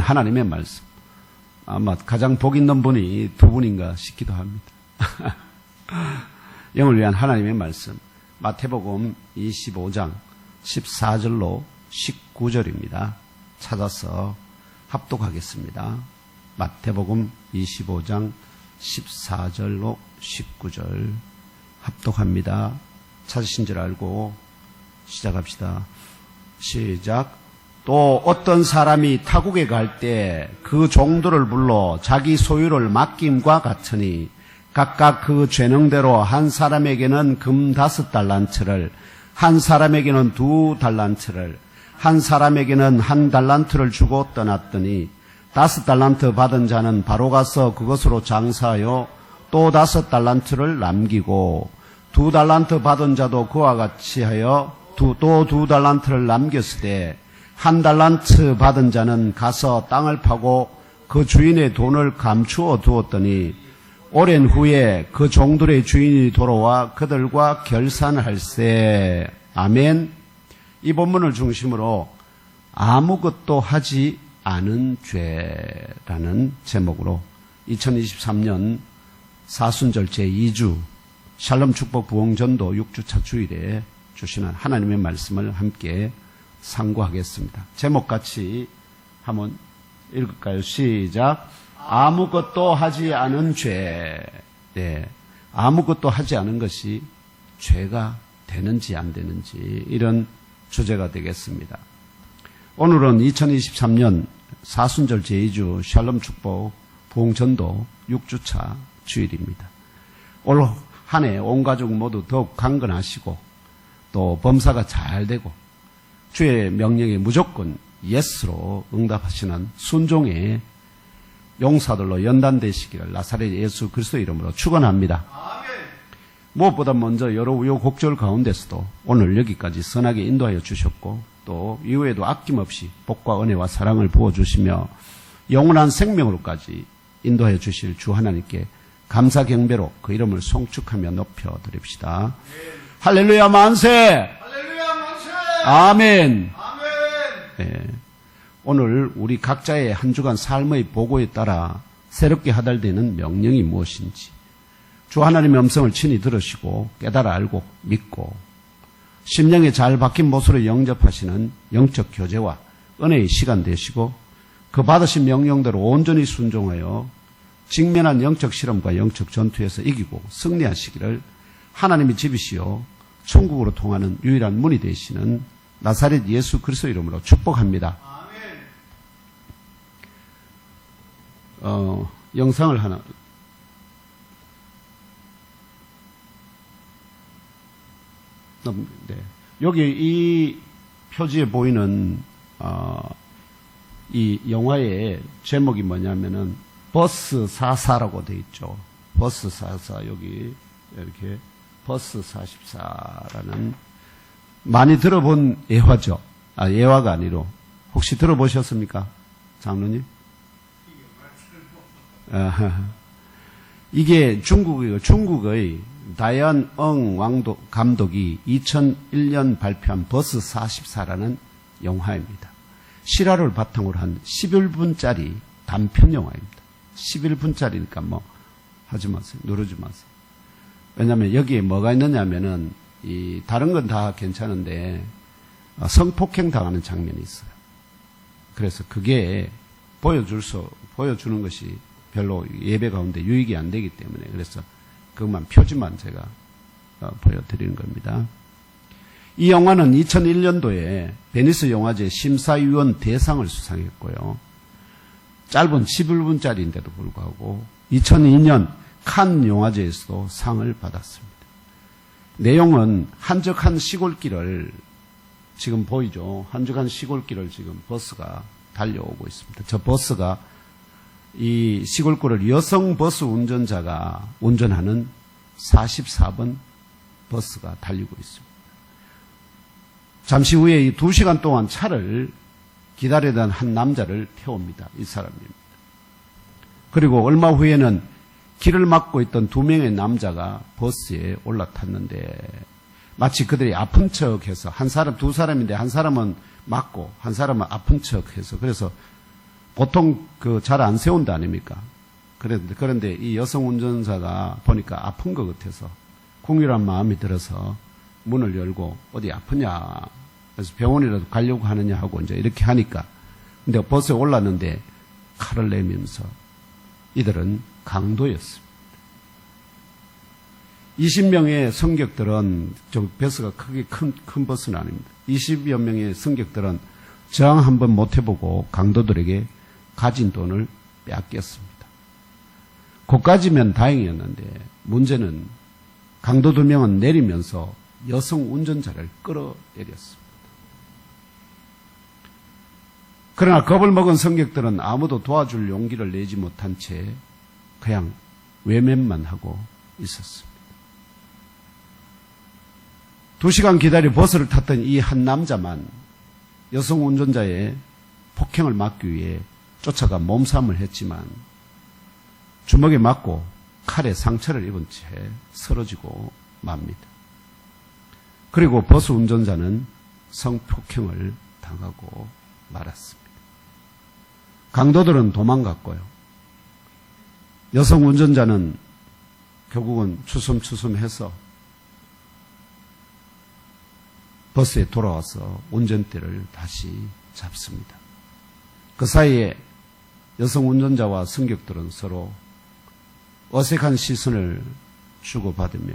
하나님의 말씀. 아마 가장 복 있는 분이 두 분인가 싶기도 합니다. 영을 위한 하나님의 말씀. 마태복음 25장 14절로 19절입니다. 찾아서 합독하겠습니다. 마태복음 25장 14절로 19절 합독합니다. 찾으신 줄 알고 시작합시다. 시작. 또 어떤 사람이 타국에 갈 때 그 종들을 불러 자기 소유를 맡김과 같으니 각각 그 죄능대로 한 사람에게는 금 5달란트를, 한 사람에게는 2달란트를, 한 사람에게는 1달란트를 주고 떠났더니 5달란트 받은 자는 바로 가서 그것으로 장사하여 또 5달란트를 남기고 2달란트 받은 자도 그와 같이 하여 또 2달란트를 남겼으되 1달란트 받은 자는 가서 땅을 파고 그 주인의 돈을 감추어 두었더니 오랜 후에 그 종들의 주인이 돌아와 그들과 결산할세. 아멘. 이 본문을 중심으로 아무것도 하지 않은 죄라는 제목으로 2023년 사순절 제2주 샬롬 축복 부흥전도 6주차 주일에 주시는 하나님의 말씀을 함께 상고하겠습니다. 제목같이 한번 읽을까요? 시작. 아무것도 하지 않은 죄. 네. 아무것도 하지 않은 것이 죄가 되는지 안 되는지 이런 주제가 되겠습니다. 오늘은 2023년 사순절 제2주 샬롬 축복 부흥전도 6주차 주일입니다. 올 한 해 온 가족 모두 더욱 강건하시고 또 범사가 잘 되고 주의 명령에 무조건 예스로 응답하시는 순종의 용사들로 연단되시기를 나사렛 예수 그리스도 이름으로 축원합니다. 무엇보다 먼저 여러 우여곡절 가운데서도 오늘 여기까지 선하게 인도하여 주셨고 또 이후에도 아낌없이 복과 은혜와 사랑을 부어주시며 영원한 생명으로까지 인도하여 주실 주 하나님께 감사 경배로 그 이름을 송축하며 높여드립시다. 할렐루야 만세! 할렐루야 만세! 아멘! 아멘! 네. 오늘 우리 각자의 한 주간 삶의 보고에 따라 새롭게 하달되는 명령이 무엇인지 주 하나님의 음성을 친히 들으시고 깨달아 알고 믿고 심령에 잘 박힌 못으로 영접하시는 영적 교제와 은혜의 시간 되시고 그 받으신 명령대로 온전히 순종하여 직면한 영적 실험과 영적 전투에서 이기고 승리하시기를 하나님의 집이시요 천국으로 통하는 유일한 문이 되시는 나사렛 예수 그리스도 이름으로 축복합니다. 영상을 하나 네. 여기 이 표지에 보이는 이 영화의 제목이 뭐냐면은 버스 44라고 되어 있죠. 버스 44 여기 이렇게 버스 44라는 많이 들어본 예화죠. 예화가 아니로 혹시 들어보셨습니까, 장로님? 이게 중국의 다이안 엉 감독이 2001년 발표한 버스 44라는 영화입니다. 실화를 바탕으로 한 11분짜리 단편 영화입니다. 11분짜리니까 뭐 하지 마세요. 누르지 마세요. 왜냐하면 여기에 뭐가 있느냐 하면은 이 다른 건 다 괜찮은데 성폭행 당하는 장면이 있어요. 그래서 그게 보여주는 것이 별로 예배 가운데 유익이 안 되기 때문에 그래서 그것만 표지만 제가 보여드리는 겁니다. 이 영화는 2001년도에 베니스 영화제 심사위원 대상을 수상했고요. 짧은 11분짜리인데도 불구하고 2002년 칸 영화제에서도 상을 받았습니다. 내용은 한적한 시골길을 지금 보이죠. 한적한 시골길을 지금 버스가 달려오고 있습니다. 저 버스가 이 시골길을 여성 버스 운전자가 운전하는 44번 버스가 달리고 있습니다. 잠시 후에 이 2시간 동안 차를 기다리던 한 남자를 태웁니다. 이 사람입니다. 그리고 얼마 후에는 길을 막고 있던 2명의 남자가 버스에 올라탔는데 마치 그들이 아픈 척해서 한 사람, 2사람인데 한 사람은 맞고 한 사람은 아픈 척해서 그래서 보통 잘 안 세운다 아닙니까? 그런데 이 여성 운전사가 보니까 아픈 것 같아서 궁유한 마음이 들어서 문을 열고 어디 아프냐, 그래서 병원이라도 가려고 하느냐 하고 이제 이렇게 하니까, 근데 버스에 올랐는데 칼을 내면서, 이들은 강도였습니다. 20명의 승객들은, 버스가 크게 큰 버스는 아닙니다. 20여 명의 승객들은 저항 한번 못 해보고 강도들에게 가진 돈을 빼앗겼습니다. 그까지면 다행이었는데 문제는 강도 2명은 내리면서 여성 운전자를 끌어내렸습니다. 그러나 겁을 먹은 승객들은 아무도 도와줄 용기를 내지 못한 채 그냥 외면만 하고 있었습니다. 2시간 기다려 버스를 탔던 이 한 남자만 여성 운전자의 폭행을 막기 위해 쫓아가 몸싸움을 했지만 주먹에 맞고 칼에 상처를 입은 채 쓰러지고 맙니다. 그리고 버스 운전자는 성폭행을 당하고 말았습니다. 강도들은 도망갔고요. 여성 운전자는 결국은 추숨추숨해서 버스에 돌아와서 운전대를 다시 잡습니다. 그 사이에 여성 운전자와 승객들은 서로 어색한 시선을 주고받으며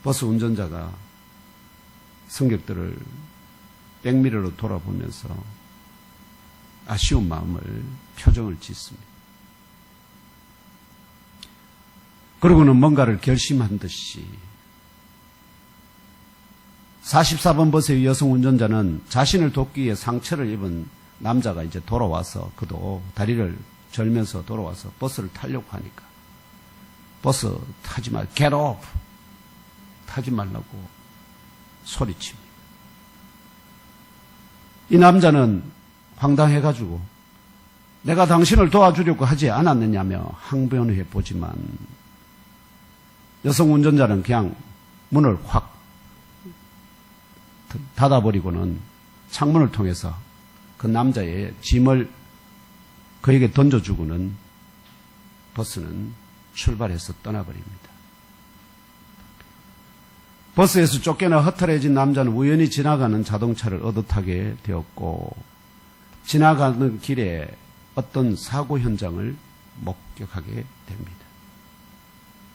버스 운전자가 승객들을 백미러로 돌아보면서 아쉬운 마음을 표정을 짓습니다. 그러고는 뭔가를 결심한 듯이 44번 버스의 여성 운전자는 자신을 돕기 위해 상처를 입은 남자가 이제 돌아와서 그도 다리를 절면서 돌아와서 버스를 타려고 하니까 버스 타지 말, get off! 타지 말라고 소리칩니다. 이 남자는 황당해가지고 내가 당신을 도와주려고 하지 않았느냐며 항변해 보지만 여성 운전자는 그냥 문을 확 닫아버리고는 창문을 통해서 그 남자의 짐을 그에게 던져주고는 버스는 출발해서 떠나버립니다. 버스에서 쫓겨나 허탈해진 남자는 우연히 지나가는 자동차를 얻어타게 되었고 지나가는 길에 어떤 사고 현장을 목격하게 됩니다.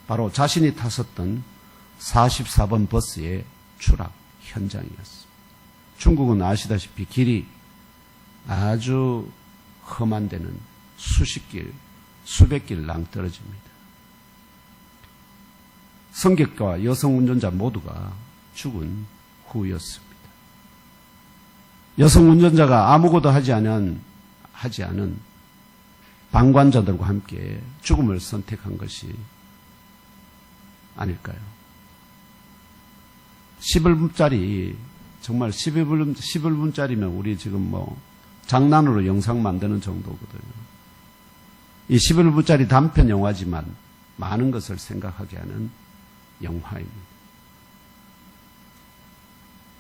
바로 자신이 탔었던 44번 버스의 추락 현장이었습니다. 중국은 아시다시피 길이 아주 험한 데는 수십 길, 수백 길 낭떠러집니다. 승객과 여성 운전자 모두가 죽은 후였습니다. 여성 운전자가 아무것도 하지 않은 방관자들과 함께 죽음을 선택한 것이 아닐까요? 11분짜리, 정말 11분짜리면 우리 지금 장난으로 영상 만드는 정도거든요. 이 11분짜리 단편 영화지만 많은 것을 생각하게 하는 영화입니다.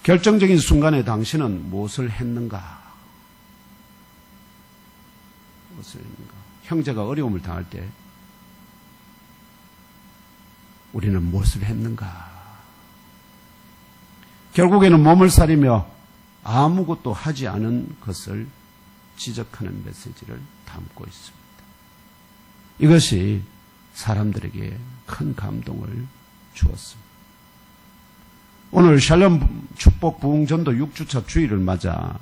결정적인 순간에 당신은 무엇을 했는가? 형제가 어려움을 당할 때 우리는 무엇을 했는가? 결국에는 몸을 사리며 아무것도 하지 않은 것을 지적하는 메시지를 담고 있습니다. 이것이 사람들에게 큰 감동을 주었습니다. 오늘 샬롬 축복 부흥전도 6주차 주일을 맞아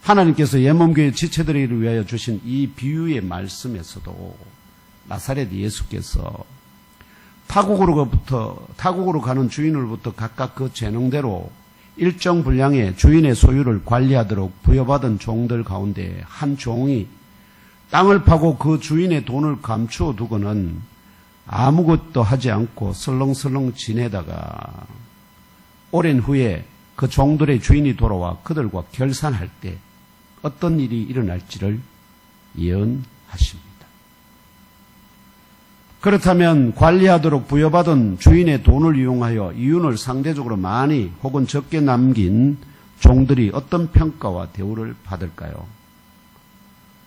하나님께서 예몬교회 지체들을 위하여 주신 이 비유의 말씀에서도 나사렛 예수께서 타국으로 가는 주인으로부터 각각 그 재능대로 일정 분량의 주인의 소유를 관리하도록 부여받은 종들 가운데 한 종이 땅을 파고 그 주인의 돈을 감추어 두고는 아무것도 하지 않고 설렁설렁 지내다가 오랜 후에 그 종들의 주인이 돌아와 그들과 결산할 때 어떤 일이 일어날지를 예언하십니다. 그렇다면 관리하도록 부여받은 주인의 돈을 이용하여 이윤을 상대적으로 많이 혹은 적게 남긴 종들이 어떤 평가와 대우를 받을까요?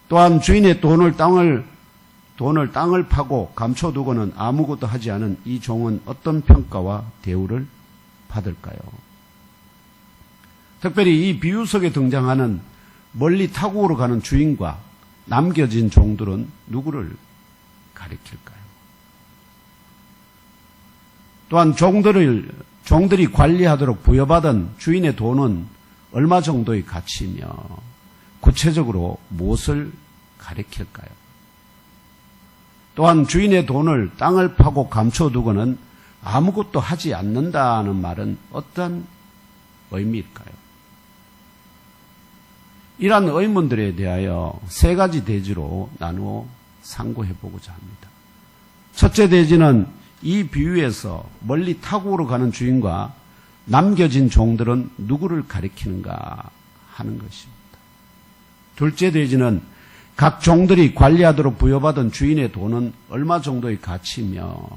또한 주인의 돈을 땅을 파고 감춰두고는 아무것도 하지 않은 이 종은 어떤 평가와 대우를 받을까요? 특별히 이 비유 속에 등장하는 멀리 타국으로 가는 주인과 남겨진 종들은 누구를 가리킬까요? 또한 종들이 관리하도록 부여받은 주인의 돈은 얼마 정도의 가치이며 구체적으로 무엇을 가리킬까요? 또한 주인의 돈을 땅을 파고 감춰두고는 아무것도 하지 않는다는 말은 어떤 의미일까요? 이러한 의문들에 대하여 세 가지 대지로 나누어 상고해보고자 합니다. 첫째 대지는 이 비유에서 멀리 타국으로 가는 주인과 남겨진 종들은 누구를 가리키는가 하는 것입니다. 둘째 대지는 각 종들이 관리하도록 부여받은 주인의 돈은 얼마 정도의 가치이며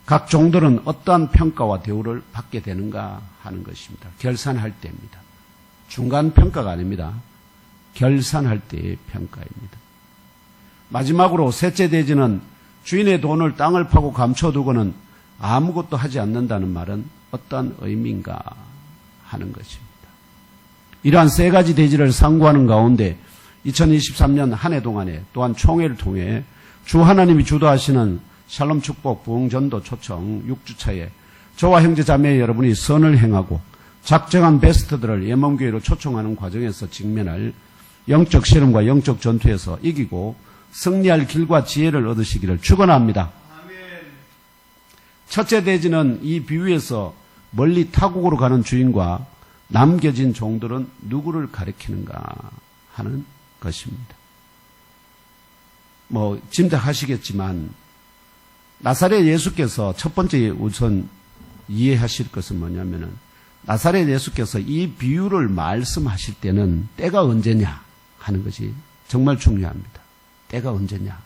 각 종들은 어떠한 평가와 대우를 받게 되는가 하는 것입니다. 결산할 때입니다. 중간 평가가 아닙니다. 결산할 때의 평가입니다. 마지막으로 셋째 대지는 주인의 돈을 땅을 파고 감춰두고는 아무것도 하지 않는다는 말은 어떠한 의미인가 하는 것입니다. 이러한 세 가지 대지를 상고하는 가운데 2023년 한 해 동안에 또한 총회를 통해 주 하나님이 주도하시는 샬롬 축복 부흥전도 초청 6주차에 저와 형제 자매 여러분이 선을 행하고 작정한 베스트들을 예먼교회로 초청하는 과정에서 직면할 영적 시험과 영적 전투에서 이기고 승리할 길과 지혜를 얻으시기를 축원합니다. 첫째 대지는 이 비유에서 멀리 타국으로 가는 주인과 남겨진 종들은 누구를 가리키는가 하는 것입니다. 짐작하시겠지만 나사렛 예수께서 첫 번째 우선 이해하실 것은 뭐냐면은 나사렛 예수께서 이 비유를 말씀하실 때는 때가 언제냐 하는 것이 정말 중요합니다. 때가 언제냐.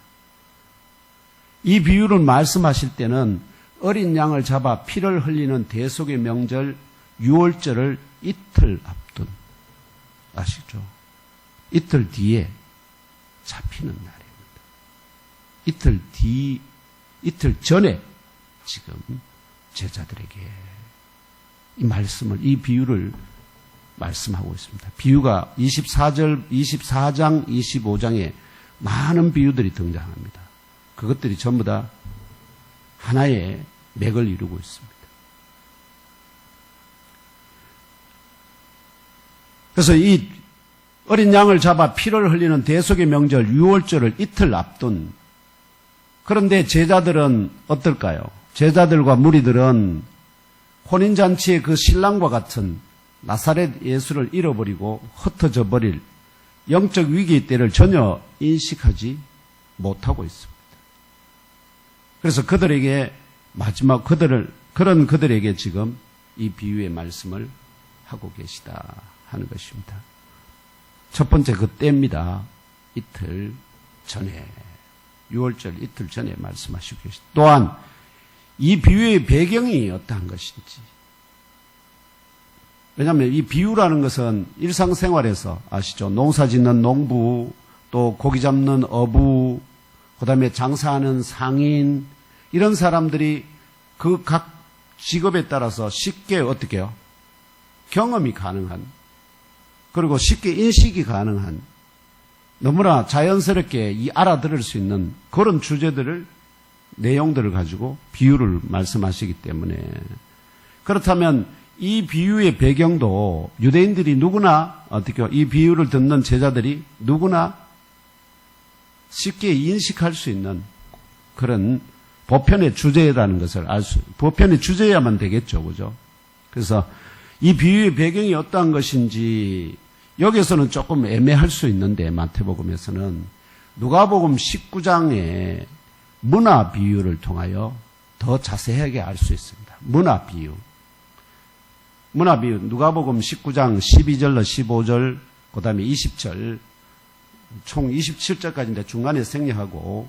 이 비유를 말씀하실 때는 어린 양을 잡아 피를 흘리는 대속의 명절 유월절을 이틀 앞둔, 아시죠? 이틀 뒤에 잡히는 날입니다. 이틀 전에 지금 제자들에게 이 말씀을, 이 비유를 말씀하고 있습니다. 비유가 24장, 25장에 많은 비유들이 등장합니다. 그것들이 전부 다 하나의 맥을 이루고 있습니다. 그래서 이 어린 양을 잡아 피를 흘리는 대속의 명절 유월절을 이틀 앞둔, 그런데 제자들은 어떨까요? 제자들과 무리들은 혼인잔치의 그 신랑과 같은 나사렛 예수를 잃어버리고 흩어져 버릴 영적 위기의 때를 전혀 인식하지 못하고 있습니다. 그래서 그들에게 그런 그들에게 지금 이 비유의 말씀을 하고 계시다 하는 것입니다. 첫 번째 그 때입니다. 이틀 전에, 6월절 이틀 전에 말씀하시고 계시다. 또한 이 비유의 배경이 어떠한 것인지. 왜냐하면 이 비유라는 것은 일상생활에서 아시죠? 농사 짓는 농부, 또 고기 잡는 어부, 그 다음에 장사하는 상인, 이런 사람들이 그 각 직업에 따라서 쉽게 어떻게 해요? 경험이 가능한, 그리고 쉽게 인식이 가능한, 너무나 자연스럽게 알아들을 수 있는 그런 주제들을, 내용들을 가지고 비유를 말씀하시기 때문에, 그렇다면 이 비유의 배경도 유대인들이 누구나 어떻게 이 비유를 듣는 제자들이 누구나 쉽게 인식할 수 있는 그런 보편의 주제라는 것을 보편의 주제야만 되겠죠, 그죠? 그래서 이 비유의 배경이 어떠한 것인지 여기서는 조금 애매할 수 있는데, 마태복음에서는 누가복음 19장의 문화 비유를 통하여 더 자세하게 알 수 있습니다. 문화 비유, 누가복음 19장 12절로 15절, 그 다음에 20절, 총 27절까지인데 중간에 생략하고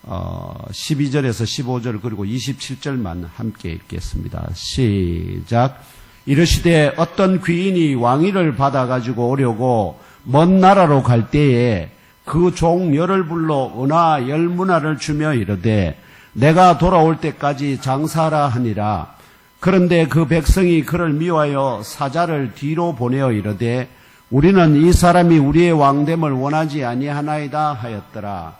12절에서 15절 그리고 27절만 함께 읽겠습니다. 시작. 이르시되 어떤 귀인이 왕위를 받아가지고 오려고 먼 나라로 갈 때에 그 종 열을 불러 은화 열문화를 주며 이르되 내가 돌아올 때까지 장사하라 하니라. 그런데 그 백성이 그를 미워하여 사자를 뒤로 보내어 이르되 우리는 이 사람이 우리의 왕됨을 원하지 아니하나이다 하였더라.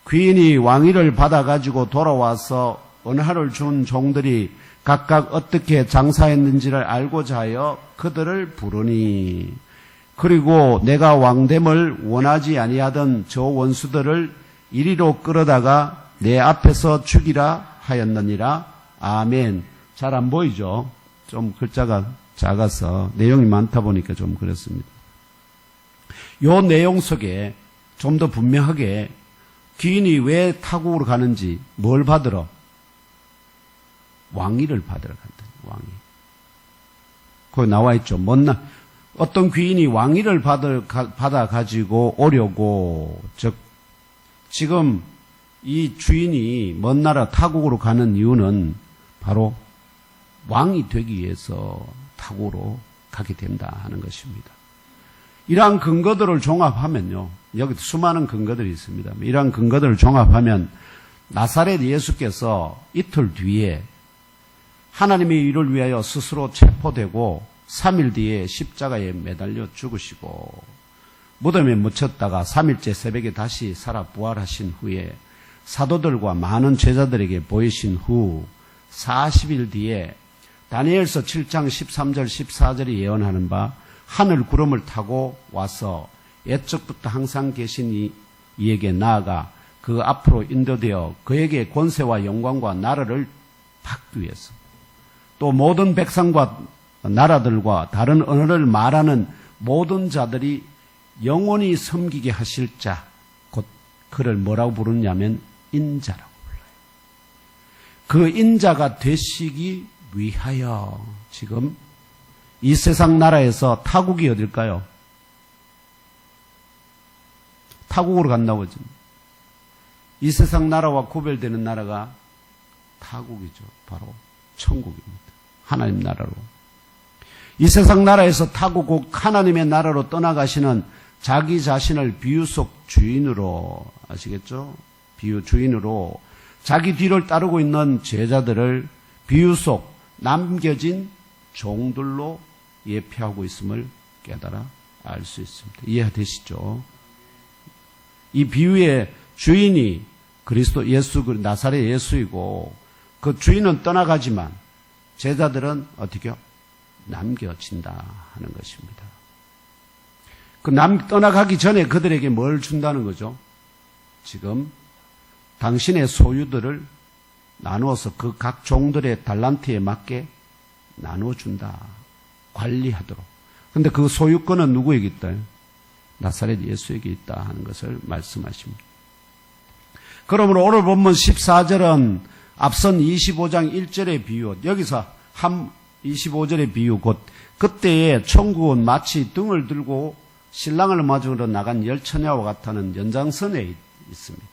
귀인이 왕위를 받아가지고 돌아와서 은화를 준 종들이 각각 어떻게 장사했는지를 알고자 하여 그들을 부르니 그리고 내가 왕됨을 원하지 아니하던 저 원수들을 이리로 끌어다가 내 앞에서 죽이라 하였느니라. 아멘. 잘 안 보이죠? 좀 글자가 작아서 내용이 많다 보니까 좀 그렇습니다. 요 내용 속에 좀 더 분명하게 귀인이 왜 타국으로 가는지 뭘 받으러? 왕위를 받으러 간다. 왕위. 거기 나와 있죠. 어떤 귀인이 왕위를 받아가지고 오려고, 즉, 지금 이 주인이 먼 나라 타국으로 가는 이유는 바로 왕이 되기 위해서 타국으로 가게 된다 하는 것입니다. 이러한 근거들을 종합하면요. 여기 수많은 근거들이 있습니다. 이러한 근거들을 종합하면 나사렛 예수께서 이틀 뒤에 하나님의 일을 위하여 스스로 체포되고 3일 뒤에 십자가에 매달려 죽으시고 무덤에 묻혔다가 3일째 새벽에 다시 살아 부활하신 후에 사도들과 많은 제자들에게 보이신 후 40일 뒤에 다니엘서 7장 13절 14절이 예언하는 바 하늘 구름을 타고 와서 옛적부터 항상 계신 이에게 나아가 그 앞으로 인도되어 그에게 권세와 영광과 나라를 받기 위해서 또 모든 백성과 나라들과 다른 언어를 말하는 모든 자들이 영원히 섬기게 하실 자, 곧 그를 뭐라고 부르냐면 인자라고 불러요. 그 인자가 되시기 위하여 지금 이 세상 나라에서 타국이 어딜까요? 타국으로 간다고 하죠. 이 세상 나라와 구별되는 나라가 타국이죠. 바로 천국입니다. 하나님 나라로. 이 세상 나라에서 타국 곧 하나님의 나라로 떠나가시는 자기 자신을 비유속 주인으로, 아시겠죠? 주인으로 자기 뒤를 따르고 있는 제자들을 비유속 남겨진 종들로 예표하고 있음을 깨달아 알 수 있습니다. 이해되시죠? 이 비유의 주인이 그리스도 예수, 나사렛 예수이고 그 주인은 떠나가지만 제자들은 어떻게요? 남겨진다 하는 것입니다. 떠나가기 전에 그들에게 뭘 준다는 거죠? 지금 당신의 소유들을 나누어서 그 각 종들의 달란트에 맞게 나눠준다. 관리하도록. 근데 그 소유권은 누구에게 있다? 나사렛 예수에게 있다 하는 것을 말씀하십니다. 그러므로 오늘 본문 14절은 앞선 25장 1절의 비유, 여기서 25절의 비유, 곧 그때의 천국은 마치 등을 들고 신랑을 맞으러 나간 열처녀와 같다는 연장선에 있습니다.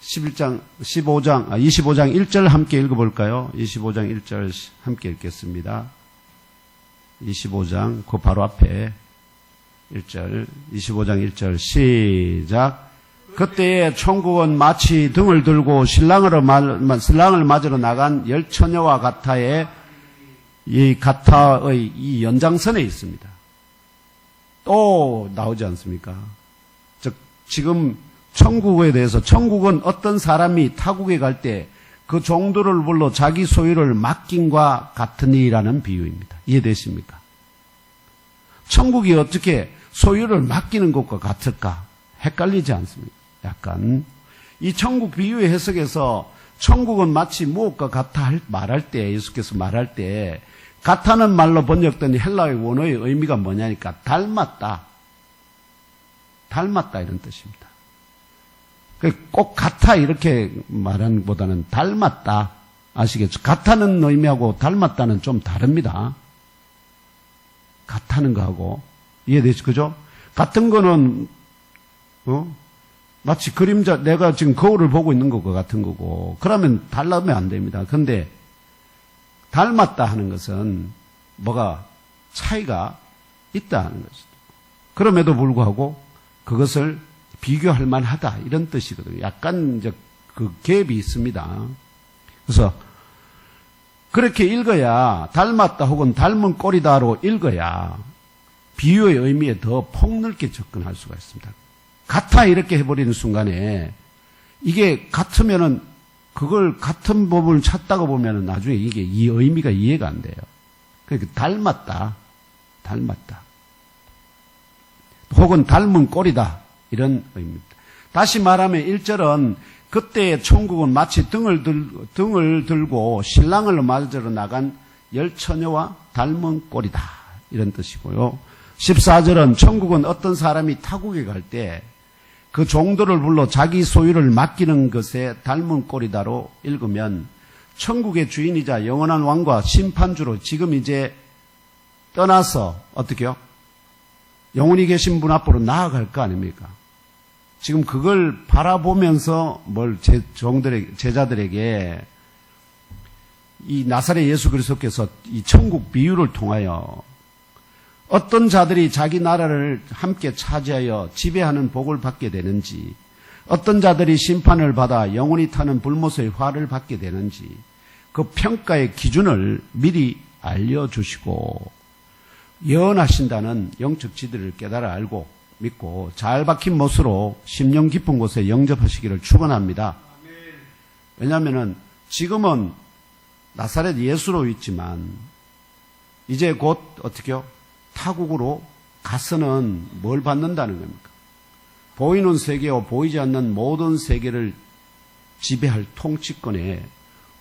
25장 1절 함께 읽어볼까요? 25장 1절 함께 읽겠습니다. 25장 그 바로 앞에 1절 25장 1절 시작. 그때의 천국은 마치 등을 들고 신랑을 맞으러 나간 열처녀와 같아의 이 가타의 이 연장선에 있습니다. 또 나오지 않습니까? 즉 지금 천국에 대해서 천국은 어떤 사람이 타국에 갈 때 그 종들을 불러 자기 소유를 맡긴과 같으니라는 비유입니다. 이해되십니까? 천국이 어떻게 소유를 맡기는 것과 같을까? 헷갈리지 않습니까? 약간 이 천국 비유의 해석에서 천국은 마치 무엇과 같아 말할 때 예수께서 말할 때 같다는 말로 번역된 헬라의 원어의 의미가 뭐냐니까 닮았다 이런 뜻입니다. 꼭 같아 이렇게 말하는 것보다는 닮았다. 아시겠죠? 같다는 의미하고 닮았다는 좀 다릅니다. 같다는 거하고 이해되죠? 그죠? 같은 거는 마치 그림자, 내가 지금 거울을 보고 있는 것과 같은 거고 그러면 달라면 안 됩니다. 그런데 닮았다 하는 것은 뭐가 차이가 있다 하는 것이죠. 그럼에도 불구하고 그것을 비교할 만하다 이런 뜻이거든요. 약간 이제 그 갭이 있습니다. 그래서 그렇게 읽어야 닮았다 혹은 닮은 꼴이다로 읽어야 비유의 의미에 더 폭넓게 접근할 수가 있습니다. 같아 이렇게 해버리는 순간에 이게 같으면은 그걸 같은 부분을 찾다가 보면은 나중에 이게 이 의미가 이해가 안 돼요. 그러니까 닮았다. 혹은 닮은 꼴이다. 이런 의미입니다. 다시 말하면 1절은 그때의 천국은 마치 등을 들고 신랑을 맞으러 나간 열 처녀와 닮은 꼴이다. 이런 뜻이고요. 14절은 천국은 어떤 사람이 타국에 갈 때 그 종들을 불러 자기 소유를 맡기는 것에 닮은 꼴이다로 읽으면 천국의 주인이자 영원한 왕과 심판주로 지금 이제 떠나서 어떻게요? 영원히 계신 분 앞으로 나아갈 거 아닙니까? 지금 그걸 바라보면서 제자들에게 이 나사렛 예수 그리스도께서 이 천국 비유를 통하여 어떤 자들이 자기 나라를 함께 차지하여 지배하는 복을 받게 되는지, 어떤 자들이 심판을 받아 영원히 타는 불못의 화를 받게 되는지 그 평가의 기준을 미리 알려주시고 예언하신다는 영적 지들을 깨달아 알고 믿고 잘 박힌 못으로 심령 깊은 곳에 영접하시기를 축원합니다. 왜냐하면 지금은 나사렛 예수로 있지만 이제 곧 어떻게요? 타국으로 가서는 뭘 받는다는 겁니까? 보이는 세계와 보이지 않는 모든 세계를 지배할 통치권의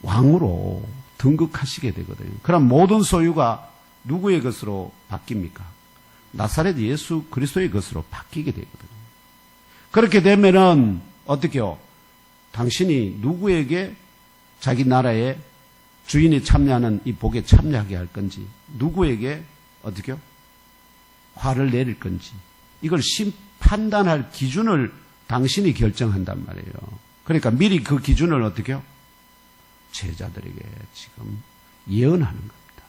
왕으로 등극하시게 되거든요. 그럼 모든 소유가 누구의 것으로 바뀝니까? 나사렛 예수 그리스도의 것으로 바뀌게 되거든요. 그렇게 되면은 어떻게요? 당신이 누구에게 자기 나라의 주인이 참여하는 이 복에 참여하게 할 건지, 누구에게 어떻게요? 화를 내릴 건지, 이걸 판단할 기준을 당신이 결정한단 말이에요. 그러니까 미리 그 기준을 어떻게 해요? 제자들에게 지금 예언하는 겁니다.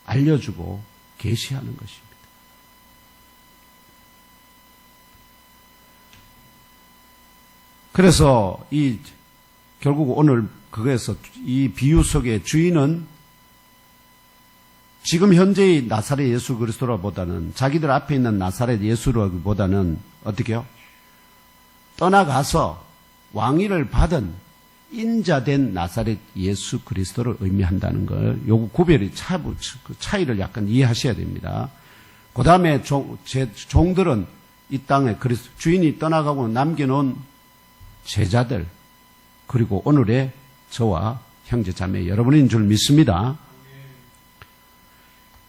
알려주고 계시하는 것입니다. 그래서 결국 오늘 그거에서 이 비유 속의 주인은 지금 현재의 나사렛 예수 그리스도라보다는 자기들 앞에 있는 나사렛 예수라기보다는 어떻게 해요? 떠나가서 왕위를 받은 인자된 나사렛 예수 그리스도를 의미한다는 걸, 요거 구별이 차이를 약간 이해하셔야 됩니다. 그 다음에 종들은 이 땅에 주인이 떠나가고 남겨놓은 제자들, 그리고 오늘의 저와 형제 자매 여러분인 줄 믿습니다.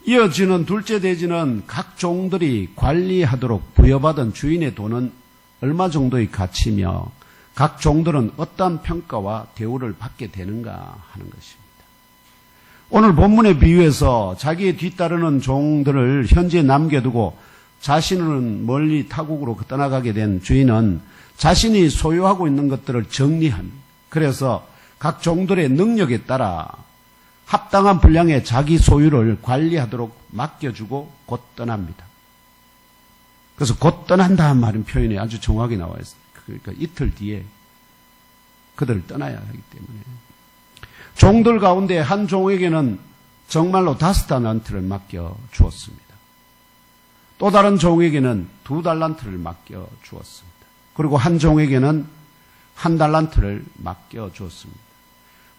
이어지는 둘째 대지는 각 종들이 관리하도록 부여받은 주인의 돈은 얼마 정도의 가치며 각 종들은 어떠한 평가와 대우를 받게 되는가 하는 것입니다. 오늘 본문의 비유에서 자기의 뒤따르는 종들을 현지에 남겨두고 자신은 멀리 타국으로 떠나가게 된 주인은 자신이 소유하고 있는 것들을 정리합니다. 그래서 각 종들의 능력에 따라 합당한 분량의 자기 소유를 관리하도록 맡겨주고 곧 떠납니다. 그래서 곧 떠난다는 말은 표현이 아주 정확하게 나와 있어요. 그러니까 이틀 뒤에 그들을 떠나야 하기 때문에. 종들 가운데 한 종에게는 정말로 5달란트를 맡겨 주었습니다. 또 다른 종에게는 2달란트를 맡겨 주었습니다. 그리고 한 종에게는 1달란트를 맡겨 주었습니다.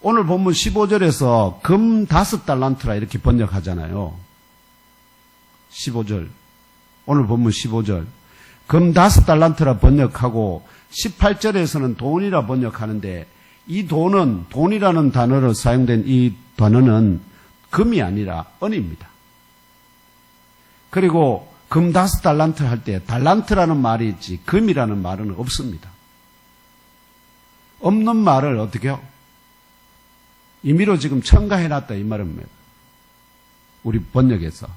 오늘 본문 15절에서 금 5달란트라 이렇게 번역하잖아요. 15절. 오늘 본문 15절. 금 5달란트라 번역하고 18절에서는 돈이라 번역하는데 이 돈이라는 단어로 사용된 이 단어는 금이 아니라 은입니다. 그리고 금 5달란트 할 때 달란트라는 말이 있지 금이라는 말은 없습니다. 없는 말을 어떻게 해요? 임의로 지금 첨가해놨다 이 말입니다. 우리 번역에서.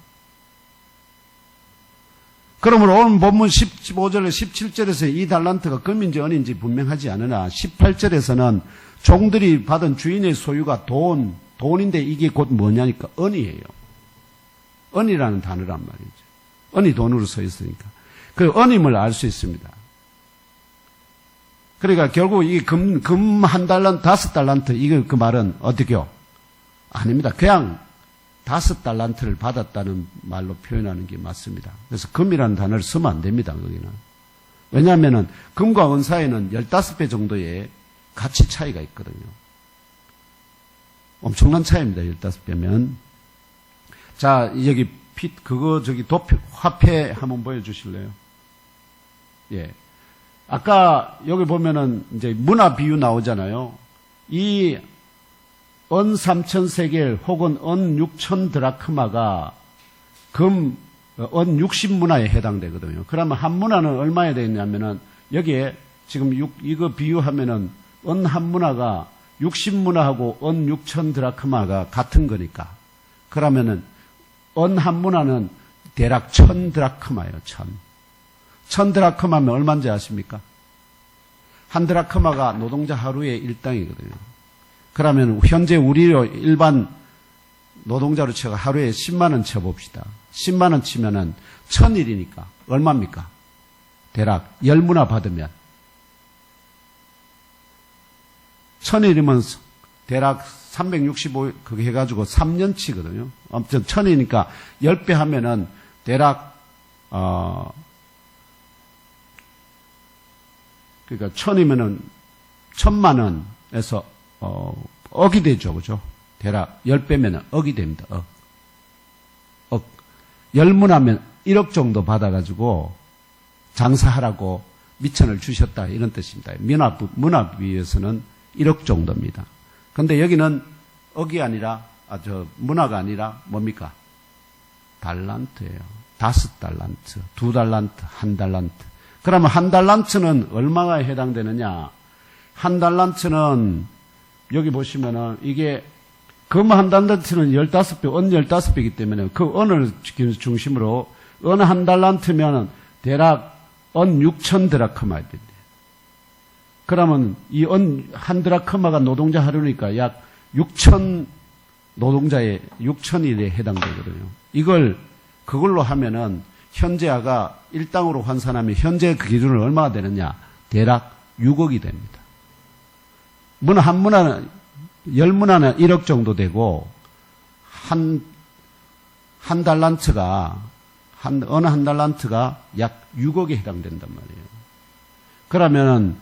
그러므로 오늘 본문 15절, 17절에서 이 달란트가 금인지 은인지 분명하지 않으나 18절에서는 종들이 받은 주인의 소유가 돈인데 이게 곧 뭐냐니까 은이에요. 은이라는 단어란 말이죠. 은이 돈으로 서 있으니까. 그 은임을 알 수 있습니다. 그러니까 결국 이 금 한 달란트, 5달란트, 이거 그 말은 어떻게요? 아닙니다. 그냥 5달란트를 받았다는 말로 표현하는 게 맞습니다. 그래서 금이라는 단어를 쓰면 안 됩니다, 거기는. 왜냐하면은 금과 은 사이에는 15배 정도의 가치 차이가 있거든요. 엄청난 차이입니다, 15배면. 자, 여기 화폐 한번 보여주실래요? 예. 아까 여기 보면은 이제 문화 비유 나오잖아요. 이 은 3,000세겔 혹은 은 6,000 드라크마가 은 60문화에 해당되거든요. 그러면 한 문화는 얼마에 되겠냐면은 여기에 지금 이거 비유하면은 은 한 문화가 60문화하고 은 6,000 드라크마가 같은 거니까. 그러면은 은 한 문화는 대략 1,000 드라크마예요. 1,000 드라크마면 얼마인지 아십니까? 한 드라크마가 노동자 하루의 일당이거든요. 그러면 현재 우리로 일반 노동자로 치고 하루에 10만 원 쳐봅시다. 10만 원 치면은 1,000일이니까 얼마입니까? 대략 10문화 받으면 1,000일이면 대략 365 그게 해가지고 3년치거든요. 아무튼 1,000이니까 10배 하면은 대략 그러니까 1,000이면은 1,000만 원에서 억이 되죠, 그죠? 대략 10배면은 억이 됩니다. 억. 10문하면 1억 정도 받아가지고 장사하라고 미천을 주셨다 이런 뜻입니다. 문화비에서는 1억 정도입니다. 근데 여기는 억이 아니라 문화가 아니라 뭡니까? 달란트예요. 5달란트, 2달란트, 1달란트. 그러면 1달란트는 얼마가 해당되느냐? 1달란트는 여기 보시면은 이게 금 1달란트는 15배, 은 15배이기 때문에 그 은을 중심으로 은 1달란트면 대략 은 6,000 드라크마야 된대요. 그러면 이 은 1드라크마가 노동자 하루니까 약 6,000 노동자의 6,000일에 해당되거든요. 그걸로 하면은 현재화가 일당으로 환산하면 현재 그 기준은 얼마가 되느냐? 대략 6억이 됩니다. 한 문화는 10문화는 1억 정도 되고 한 달란트가 어느 한 달란트가 약 6억에 해당된단 말이에요. 그러면은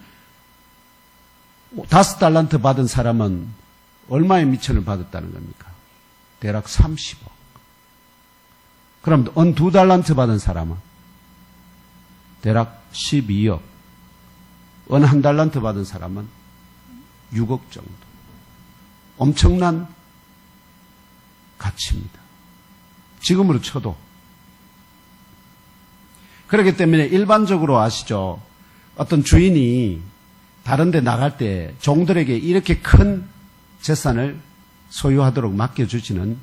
5달란트 받은 사람은 얼마의 미천을 받았다는 겁니까? 대략 30억. 그럼 은 2달란트 받은 사람은 대략 12억. 은 1달란트 받은 사람은 6억 정도. 엄청난 가치입니다. 지금으로 쳐도. 그렇기 때문에 일반적으로 아시죠? 어떤 주인이 다른 데 나갈 때 종들에게 이렇게 큰 재산을 소유하도록 맡겨주지는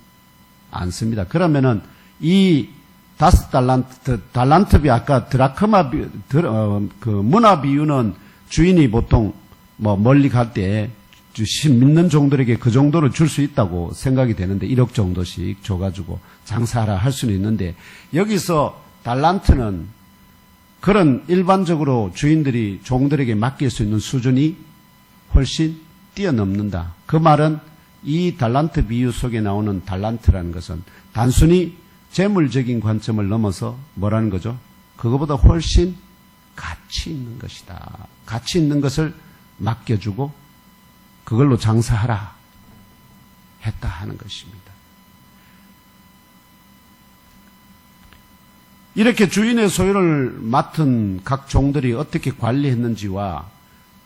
않습니다. 그러면은 이 5달란트, 달란트비 아까 드라크마 그 문화 비유는 주인이 보통 멀리 갈 때 믿는 종들에게 그 정도를 줄 수 있다고 생각이 되는데 1억 정도씩 줘가지고 장사하라 할 수는 있는데 여기서 달란트는 그런 일반적으로 주인들이 종들에게 맡길 수 있는 수준이 훨씬 뛰어넘는다. 그 말은 이 달란트 비유 속에 나오는 달란트라는 것은 단순히 재물적인 관점을 넘어서 뭐라는 거죠? 그거보다 훨씬 가치 있는 것이다. 가치 있는 것을 맡겨주고 그걸로 장사하라 했다 하는 것입니다. 이렇게 주인의 소유를 맡은 각 종들이 어떻게 관리했는지와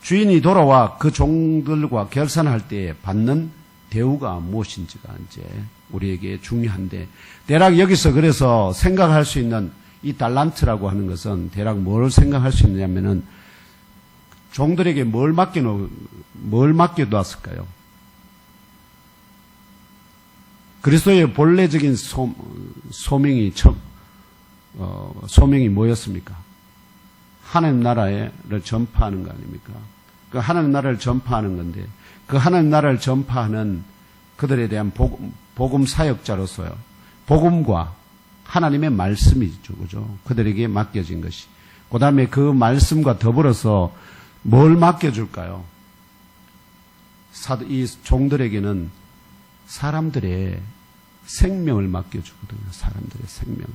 주인이 돌아와 그 종들과 결산할 때 받는 대우가 무엇인지가 이제 우리에게 중요한데 대략 여기서 그래서 생각할 수 있는 이 달란트라고 하는 것은 대략 뭘 생각할 수 있느냐면은 종들에게 뭘 맡겨놨을까요? 그리스도의 본래적인 소명이 뭐였습니까? 하나님 나라를 전파하는 거 아닙니까? 그 하나님 나라를 전파하는 건데 그 하나님 나라를 전파하는 그들에 대한 복음 사역자로서요. 복음과 하나님의 말씀이죠. 그죠? 그들에게 맡겨진 것이. 그 다음에 그 말씀과 더불어서 뭘 맡겨줄까요? 이 종들에게는 사람들의 생명을 맡겨주거든요. 사람들의 생명을.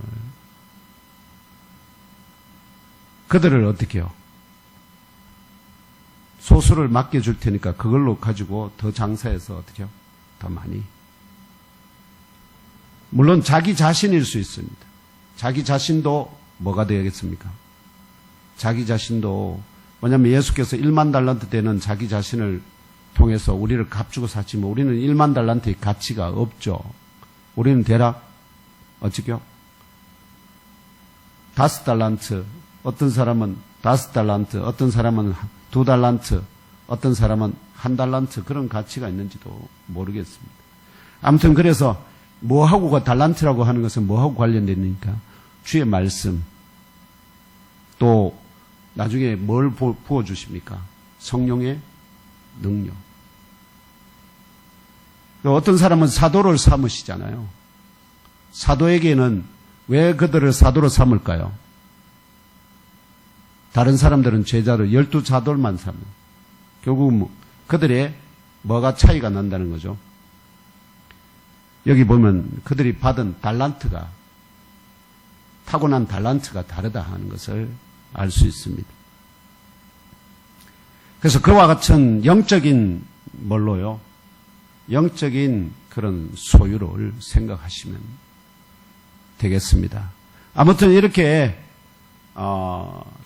그들을 어떻게 해요? 소수를 맡겨줄 테니까 그걸로 가지고 더 장사해서 어떻게 해요? 더 많이. 물론 자기 자신일 수 있습니다. 자기 자신도 뭐가 되겠습니까? 자기 자신도, 왜냐하면 예수께서 1만 달란트 되는 자기 자신을 통해서 우리를 값주고 샀지만 우리는 1만 달란트의 가치가 없죠. 우리는 대략 어찌요? 5달란트, 어떤 사람은 5달란트, 어떤 사람은 2달란트, 어떤 사람은 1달란트, 그런 가치가 있는지도 모르겠습니다. 아무튼 그래서 뭐하고가 달란트라고 하는 것은 뭐하고 관련됐습니까? 주의 말씀, 또 나중에 뭘 부어주십니까? 성령의 능력. 어떤 사람은 사도를 삼으시잖아요. 사도에게는 왜 그들을 사도로 삼을까요? 다른 사람들은 제자를 12사도만 삼아요. 결국 그들의 뭐가 차이가 난다는 거죠. 여기 보면 그들이 받은 달란트가, 타고난 달란트가 다르다 하는 것을 알 수 있습니다. 그래서 그와 같은 영적인 뭘로요? 영적인 그런 소유를 생각하시면 되겠습니다. 아무튼 이렇게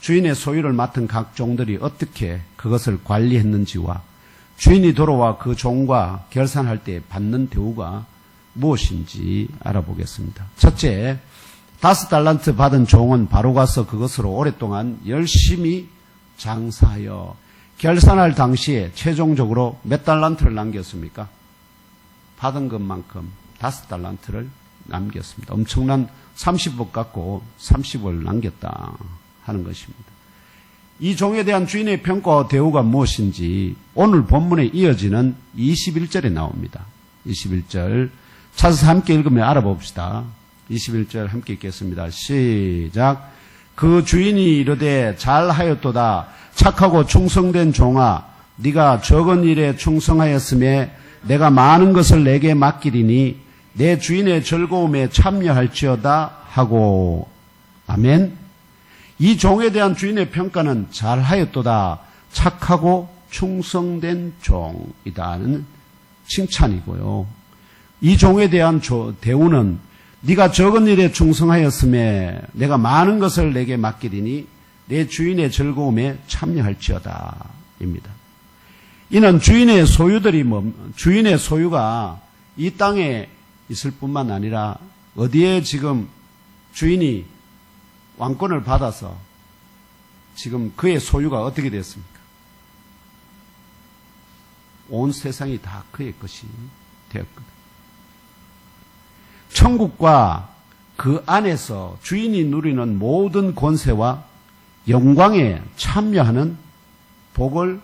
주인의 소유를 맡은 각 종들이 어떻게 그것을 관리했는지와 주인이 돌아와 그 종과 결산할 때 받는 대우가 무엇인지 알아보겠습니다. 첫째, 5달란트 받은 종은 바로 가서 그것으로 오랫동안 열심히 장사하여 결산할 당시에 최종적으로 몇 달란트를 남겼습니까? 받은 것만큼 5달란트를 남겼습니다. 엄청난 30억 갖고 30을 남겼다 하는 것입니다. 이 종에 대한 주인의 평가와 대우가 무엇인지 오늘 본문에 이어지는 21절에 나옵니다. 21절 찾아서 함께 읽으며 알아봅시다. 21절 함께 읽겠습니다. 시작. 그 주인이 이르되 잘하였도다. 착하고 충성된 종아, 네가 적은 일에 충성하였음에 내가 많은 것을 내게 맡기리니 내 주인의 즐거움에 참여할지어다 하고. 아멘. 이 종에 대한 주인의 평가는 잘하였도다. 착하고 충성된 종이다는 칭찬이고요. 이 종에 대한 대우는 네가 적은 일에 충성하였음에 내가 많은 것을 내게 맡기리니 내 주인의 즐거움에 참여할지어다 입니다. 이는 주인의 소유들이 주인의 소유가 이 땅에 있을 뿐만 아니라 어디에 지금 주인이 왕권을 받아서 지금 그의 소유가 어떻게 됐습니까? 온 세상이 다 그의 것이 되었거든요. 천국과 그 안에서 주인이 누리는 모든 권세와 영광에 참여하는 복을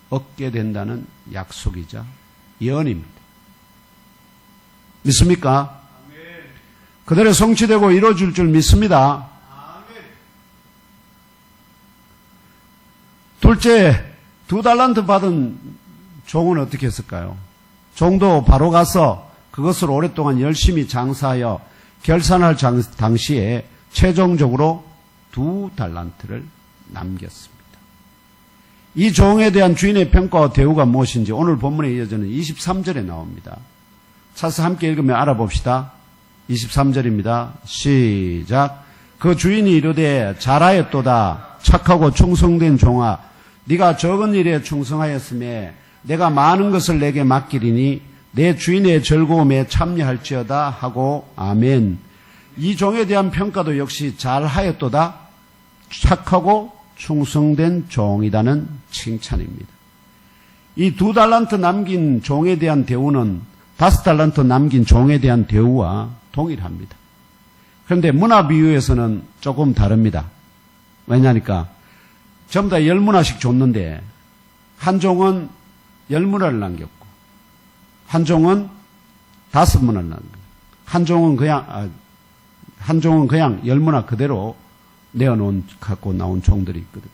얻게 된다는 약속이자 예언입니다. 믿습니까? 그대로 성취되고 이루어질 줄 믿습니다. 둘째, 2달란트 받은 종은 어떻게 했을까요? 종도 바로 가서 그것을 오랫동안 열심히 장사하여 결산할 당시에 최종적으로 2달란트를 남겼습니다. 이 종에 대한 주인의 평가와 대우가 무엇인지 오늘 본문에 이어지는 23절에 나옵니다. 차서 함께 읽으며 알아봅시다. 23절입니다. 시작. 그 주인이 이르되 잘하였도다. 착하고 충성된 종아, 네가 적은 일에 충성하였음에 내가 많은 것을 내게 맡기리니 내 주인의 즐거움에 참여할지어다 하고. 아멘. 이 종에 대한 평가도 역시 잘하였도다. 착하고 충성된 종이라는 칭찬입니다. 이 2달란트 남긴 종에 대한 대우는 5달란트 남긴 종에 대한 대우와 동일합니다. 그런데 문화 비유에서는 조금 다릅니다. 왜냐니까 전부 다 10문화씩 줬는데 한 종은 10문화를 남겼고 한 종은 5문화를 남겼고 한 종은 그냥 10문화 그대로 내어놓은 갖고 나온 종들이 있거든.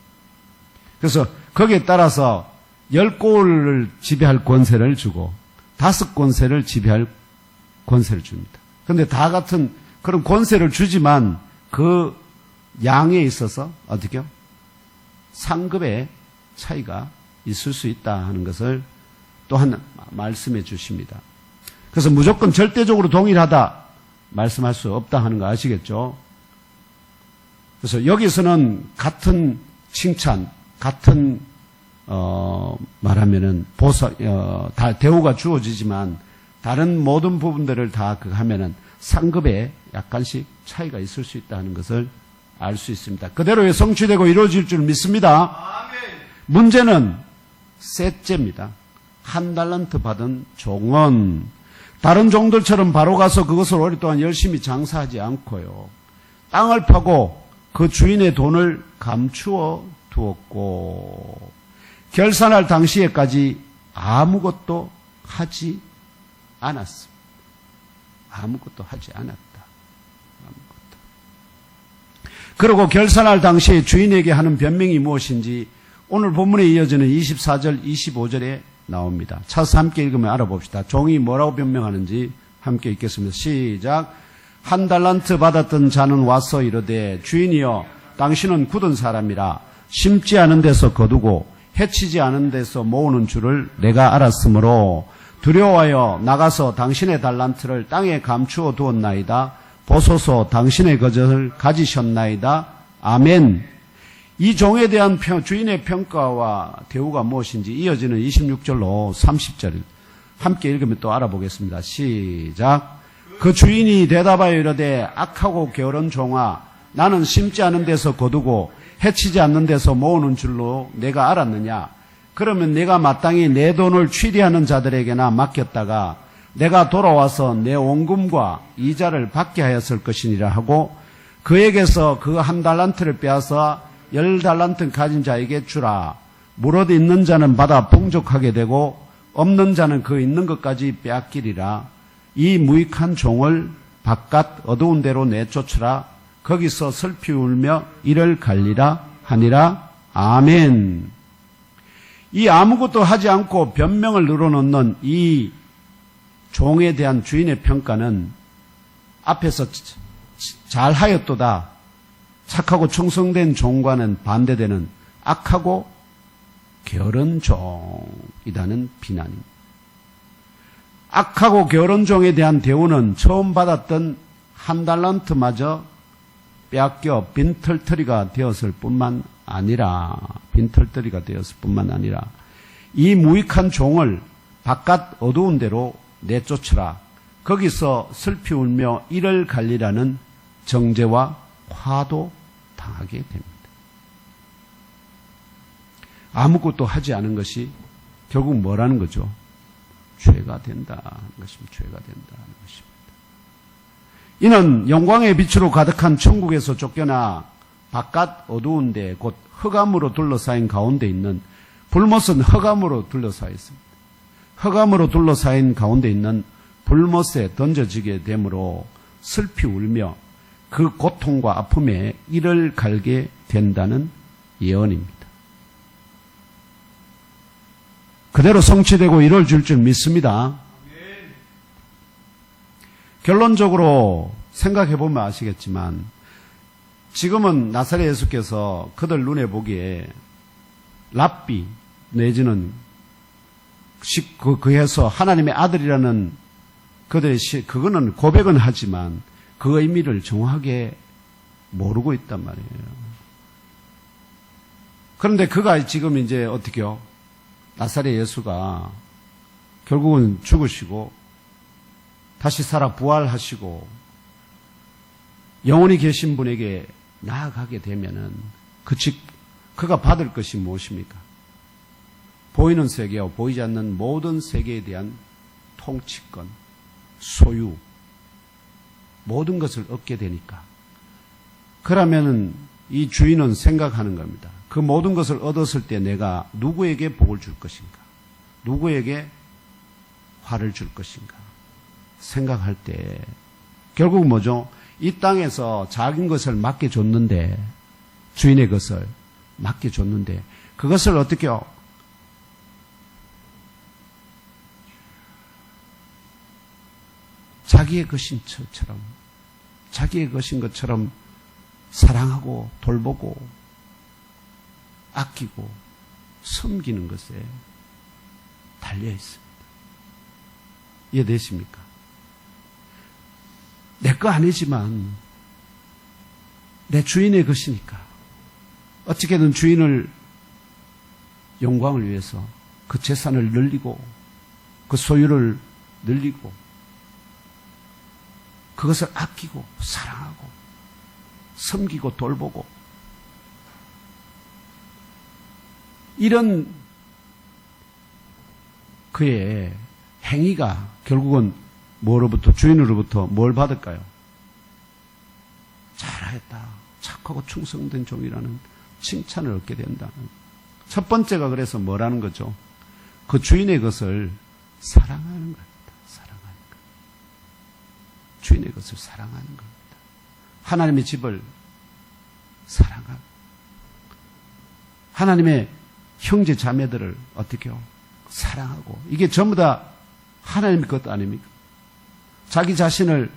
그래서 거기에 따라서 10골을 지배할 권세를 주고 5권세를 지배할 권세를 줍니다. 그런데 다 같은 그런 권세를 주지만 그 양에 있어서 어떻게요? 상급의 차이가 있을 수 있다 하는 것을 또한 말씀해 주십니다. 그래서 무조건 절대적으로 동일하다 말씀할 수 없다 하는 거 아시겠죠? 그래서 여기서는 같은 칭찬, 같은 말하면은 다 대우가 주어지지만 다른 모든 부분들을 다 하면은 상급에 약간씩 차이가 있을 수 있다는 것을 알 수 있습니다. 그대로 성취되고 이루어질 줄 믿습니다. 문제는 셋째입니다. 1달란트 받은 종은 다른 종들처럼 바로 가서 그것을 오랫동안 열심히 장사하지 않고요. 땅을 파고 그 주인의 돈을 감추어 두었고 결산할 당시에까지 아무것도 하지 않았습니다. 아무것도 하지 않았다. 아무것도. 그리고 결산할 당시에 주인에게 하는 변명이 무엇인지 오늘 본문에 이어지는 24절, 25절에 나옵니다. 차서 함께 읽으면 알아봅시다. 종이 뭐라고 변명하는지 함께 읽겠습니다. 시작. 1달란트 받았던 자는 와서 이르되 주인이여 당신은 굳은 사람이라 심지 않은 데서 거두고 해치지 않은 데서 모으는 줄을 내가 알았으므로 두려워하여 나가서 당신의 달란트를 땅에 감추어 두었나이다. 보소서 당신의 것을 가지셨나이다. 아멘. 이 종에 대한 주인의 평가와 대우가 무엇인지 이어지는 26절로 30절 함께 읽으면 또 알아보겠습니다. 시작. 그 주인이 대답하여 이르되 악하고 게으른 종아 나는 심지 않은 데서 거두고 해치지 않는 데서 모으는 줄로 내가 알았느냐. 그러면 내가 마땅히 내 돈을 취리하는 자들에게나 맡겼다가 내가 돌아와서 내 원금과 이자를 받게 하였을 것이니라 하고 그에게서 그 1달란트를 빼앗아 10달란트 가진 자에게 주라. 무릇 있는 자는 받아 풍족하게 되고 없는 자는 그 있는 것까지 빼앗기리라. 이 무익한 종을 바깥 어두운 데로 내쫓으라. 거기서 슬피 울며 이를 갈리라 하니라. 아멘. 이 아무것도 하지 않고 변명을 늘어놓는 이 종에 대한 주인의 평가는 앞에서 잘하였도다. 착하고 충성된 종과는 반대되는 악하고 게으른 종이라는 비난입니다. 악하고 게으른 종에 대한 대우는 처음 받았던 1달란트마저 빼앗겨 빈털터리가 되었을 뿐만 아니라 이 무익한 종을 바깥 어두운 데로 내쫓으라. 거기서 슬피 울며 이를 갈리라는 정죄와 화도 당하게 됩니다. 아무것도 하지 않은 것이 결국 뭐라는 거죠? 죄가 된다는 것입니다. 죄가 된다는 것입니다. 이는 영광의 빛으로 가득한 천국에서 쫓겨나 바깥 어두운 데 곧 흑암으로 둘러싸인 가운데 있는 불못은 흑암으로 둘러싸여 있습니다. 흑암으로 둘러싸인 가운데 있는 불못에 던져지게 되므로 슬피 울며 그 고통과 아픔에 이를 갈게 된다는 예언입니다. 그대로 성취되고 이룰 줄 믿습니다. 결론적으로 생각해보면 아시겠지만 지금은 나사렛 예수께서 그들 눈에 보기에 랍비 내지는 그에서 하나님의 아들이라는 그들의 그거는 고백은 하지만 그 의미를 정확하게 모르고 있단 말이에요. 그런데 그가 지금 이제 어떻게요? 나사렛 예수가 결국은 죽으시고 다시 살아 부활하시고 영원히 계신 분에게 나아가게 되면은 그가 받을 것이 무엇입니까? 보이는 세계와 보이지 않는 모든 세계에 대한 통치권, 소유, 모든 것을 얻게 되니까. 그러면은 이 주인은 생각하는 겁니다. 그 모든 것을 얻었을 때 내가 누구에게 복을 줄 것인가? 누구에게 화를 줄 것인가? 생각할 때 결국 뭐죠? 이 땅에서 작은 것을 맡겨줬는데 주인의 것을 맡겨줬는데 그것을 어떻게요? 자기의 것인 것처럼, 자기의 것인 것처럼 사랑하고 돌보고 아끼고 섬기는 것에 달려 있습니다. 이해되십니까? 내 거 아니지만 내 주인의 것이니까 어떻게든 주인을 영광을 위해서 그 재산을 늘리고 그 소유를 늘리고 그것을 아끼고 사랑하고 섬기고 돌보고 이런 그의 행위가 결국은 뭐로부터 주인으로부터 뭘 받을까요? 잘하였다. 착하고 충성된 종이라는 칭찬을 얻게 된다는. 첫 번째가 그래서 뭐라는 거죠? 그 주인의 것을 사랑하는 겁니다. 사랑하는 것. 주인의 것을 사랑하는 겁니다. 하나님의 집을 사랑하고 하나님의 형제 자매들을 어떻게요? 사랑하고 이게 전부 다 하나님의 것 아닙니까? 자기 자신이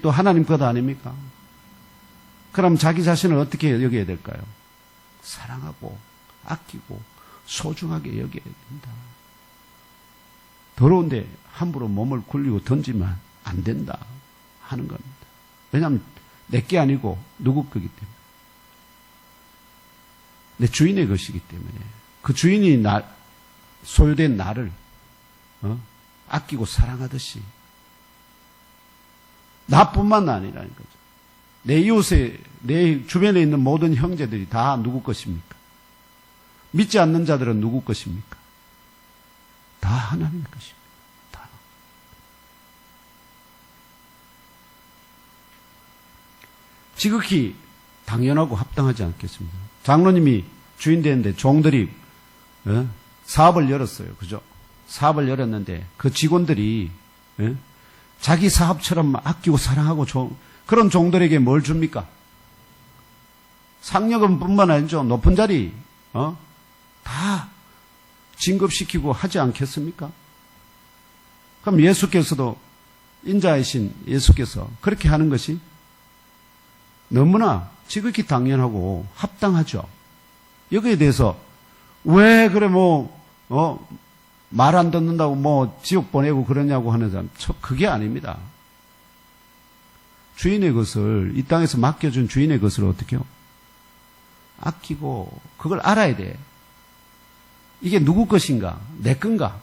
또 하나님 것 아닙니까? 그럼 자기 자신을 어떻게 여겨야 될까요? 사랑하고 아끼고 소중하게 여겨야 된다. 더러운데 함부로 몸을 굴리고 던지면 안 된다 하는 겁니다. 왜냐하면 내게 아니고 누구 거기 때문에. 내 주인의 것이기 때문에 그 주인이 소유된 나를 아끼고 사랑하듯이 나뿐만 아니라는 거죠. 내 이웃에 내 주변에 있는 모든 형제들이 다 누구 것입니까? 믿지 않는 자들은 누구 것입니까? 다 하나님의 것입니다. 다. 지극히 당연하고 합당하지 않겠습니다. 장로님이 주인 되는데 종들이 사업을 열었어요. 그죠? 사업을 열었는데 그 직원들이 자기 사업처럼 아끼고 사랑하고 그런 종들에게 뭘 줍니까? 상여금뿐만 아니죠. 높은 자리 다 진급시키고 하지 않겠습니까? 그럼 예수께서도 인자이신 예수께서 그렇게 하는 것이 너무나 지극히 당연하고 합당하죠. 여기에 대해서 왜 그래 말 안 듣는다고 지옥 보내고 그러냐고 하는 사람 그게 아닙니다. 주인의 것을 이 땅에서 맡겨준 주인의 것을 어떻게 해요? 아끼고 그걸 알아야 돼. 이게 누구 것인가? 내 건가?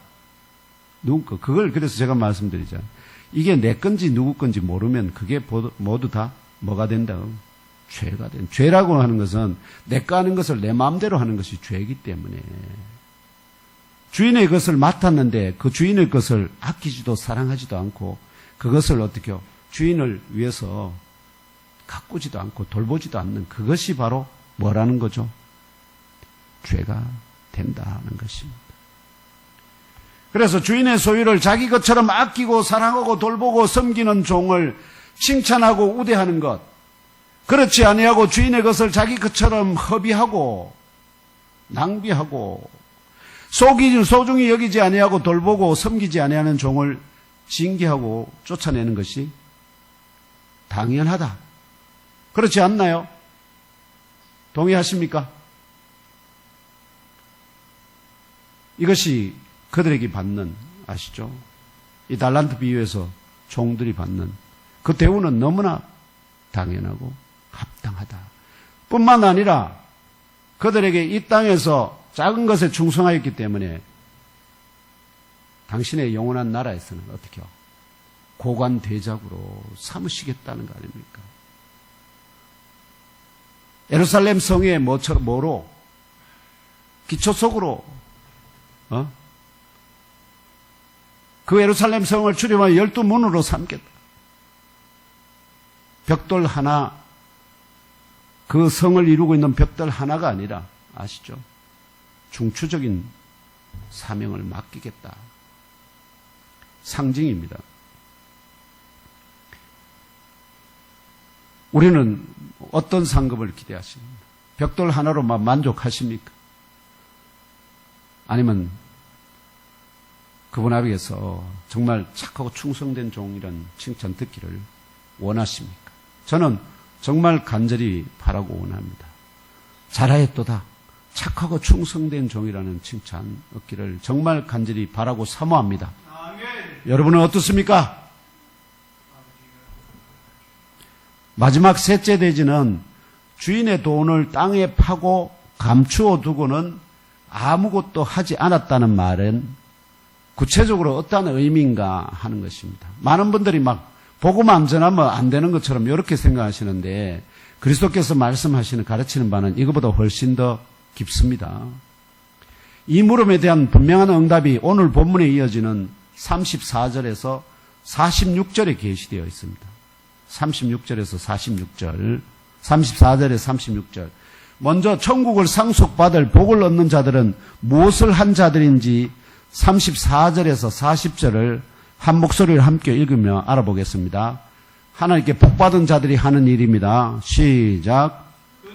누구 거? 그걸 그래서 제가 말씀드리잖아요. 이게 내 건지 누구 건지 모르면 그게 모두 다 뭐가 된다? 죄가 된. 죄라고 하는 것은 내 거 하는 것을 내 마음대로 하는 것이 죄이기 때문에 주인의 것을 맡았는데 그 주인의 것을 아끼지도 사랑하지도 않고 그것을 어떻게 해요? 주인을 위해서 가꾸지도 않고 돌보지도 않는 그것이 바로 뭐라는 거죠? 죄가 된다는 것입니다. 그래서 주인의 소유를 자기 것처럼 아끼고 사랑하고 돌보고 섬기는 종을 칭찬하고 우대하는 것, 그렇지 아니하고 주인의 것을 자기 것처럼 허비하고 낭비하고 소중히 여기지 아니하고 돌보고 섬기지 아니하는 종을 징계하고 쫓아내는 것이 당연하다. 그렇지 않나요? 동의하십니까? 이것이 그들에게 받는, 아시죠? 이 달란트 비유에서 종들이 받는 그 대우는 너무나 당연하고 합당하다. 뿐만 아니라 그들에게 이 땅에서 작은 것에 충성하였기 때문에 당신의 영원한 나라에서는 어떻게 해요? 고관 대작으로 삼으시겠다는 거 아닙니까? 예루살렘 성에 뭐로? 기초석으로 그 예루살렘 성을 출입하여 12문으로 삼겠다. 벽돌 하나, 그 성을 이루고 있는 벽돌 하나가 아니라 아시죠? 중추적인 사명을 맡기겠다. 상징입니다. 우리는 어떤 상급을 기대하십니까? 벽돌 하나로만 만족하십니까? 아니면 그분 앞에서 정말 착하고 충성된 종이란 칭찬 듣기를 원하십니까? 저는 정말 간절히 바라고 원합니다. 잘하였도다. 착하고 충성된 종이라는 칭찬 얻기를 정말 간절히 바라고 사모합니다. 아멘. 여러분은 어떻습니까? 마지막 셋째 대지는 주인의 돈을 땅에 파고 감추어 두고는 아무것도 하지 않았다는 말은 구체적으로 어떤 의미인가 하는 것입니다. 많은 분들이 막 보고만 전하면 안 되는 것처럼 이렇게 생각하시는데 그리스도께서 말씀하시는 가르치는 바는 이것보다 훨씬 더 깊습니다. 이 물음에 대한 분명한 응답이 오늘 본문에 이어지는 34절에서 46절에 게시되어 있습니다. 36절에서 46절, 34절에서 36절. 먼저 천국을 상속받을 복을 얻는 자들은 무엇을 한 자들인지 34절에서 40절을 한 목소리를 함께 읽으며 알아보겠습니다. 하나님께 복받은 자들이 하는 일입니다. 시작.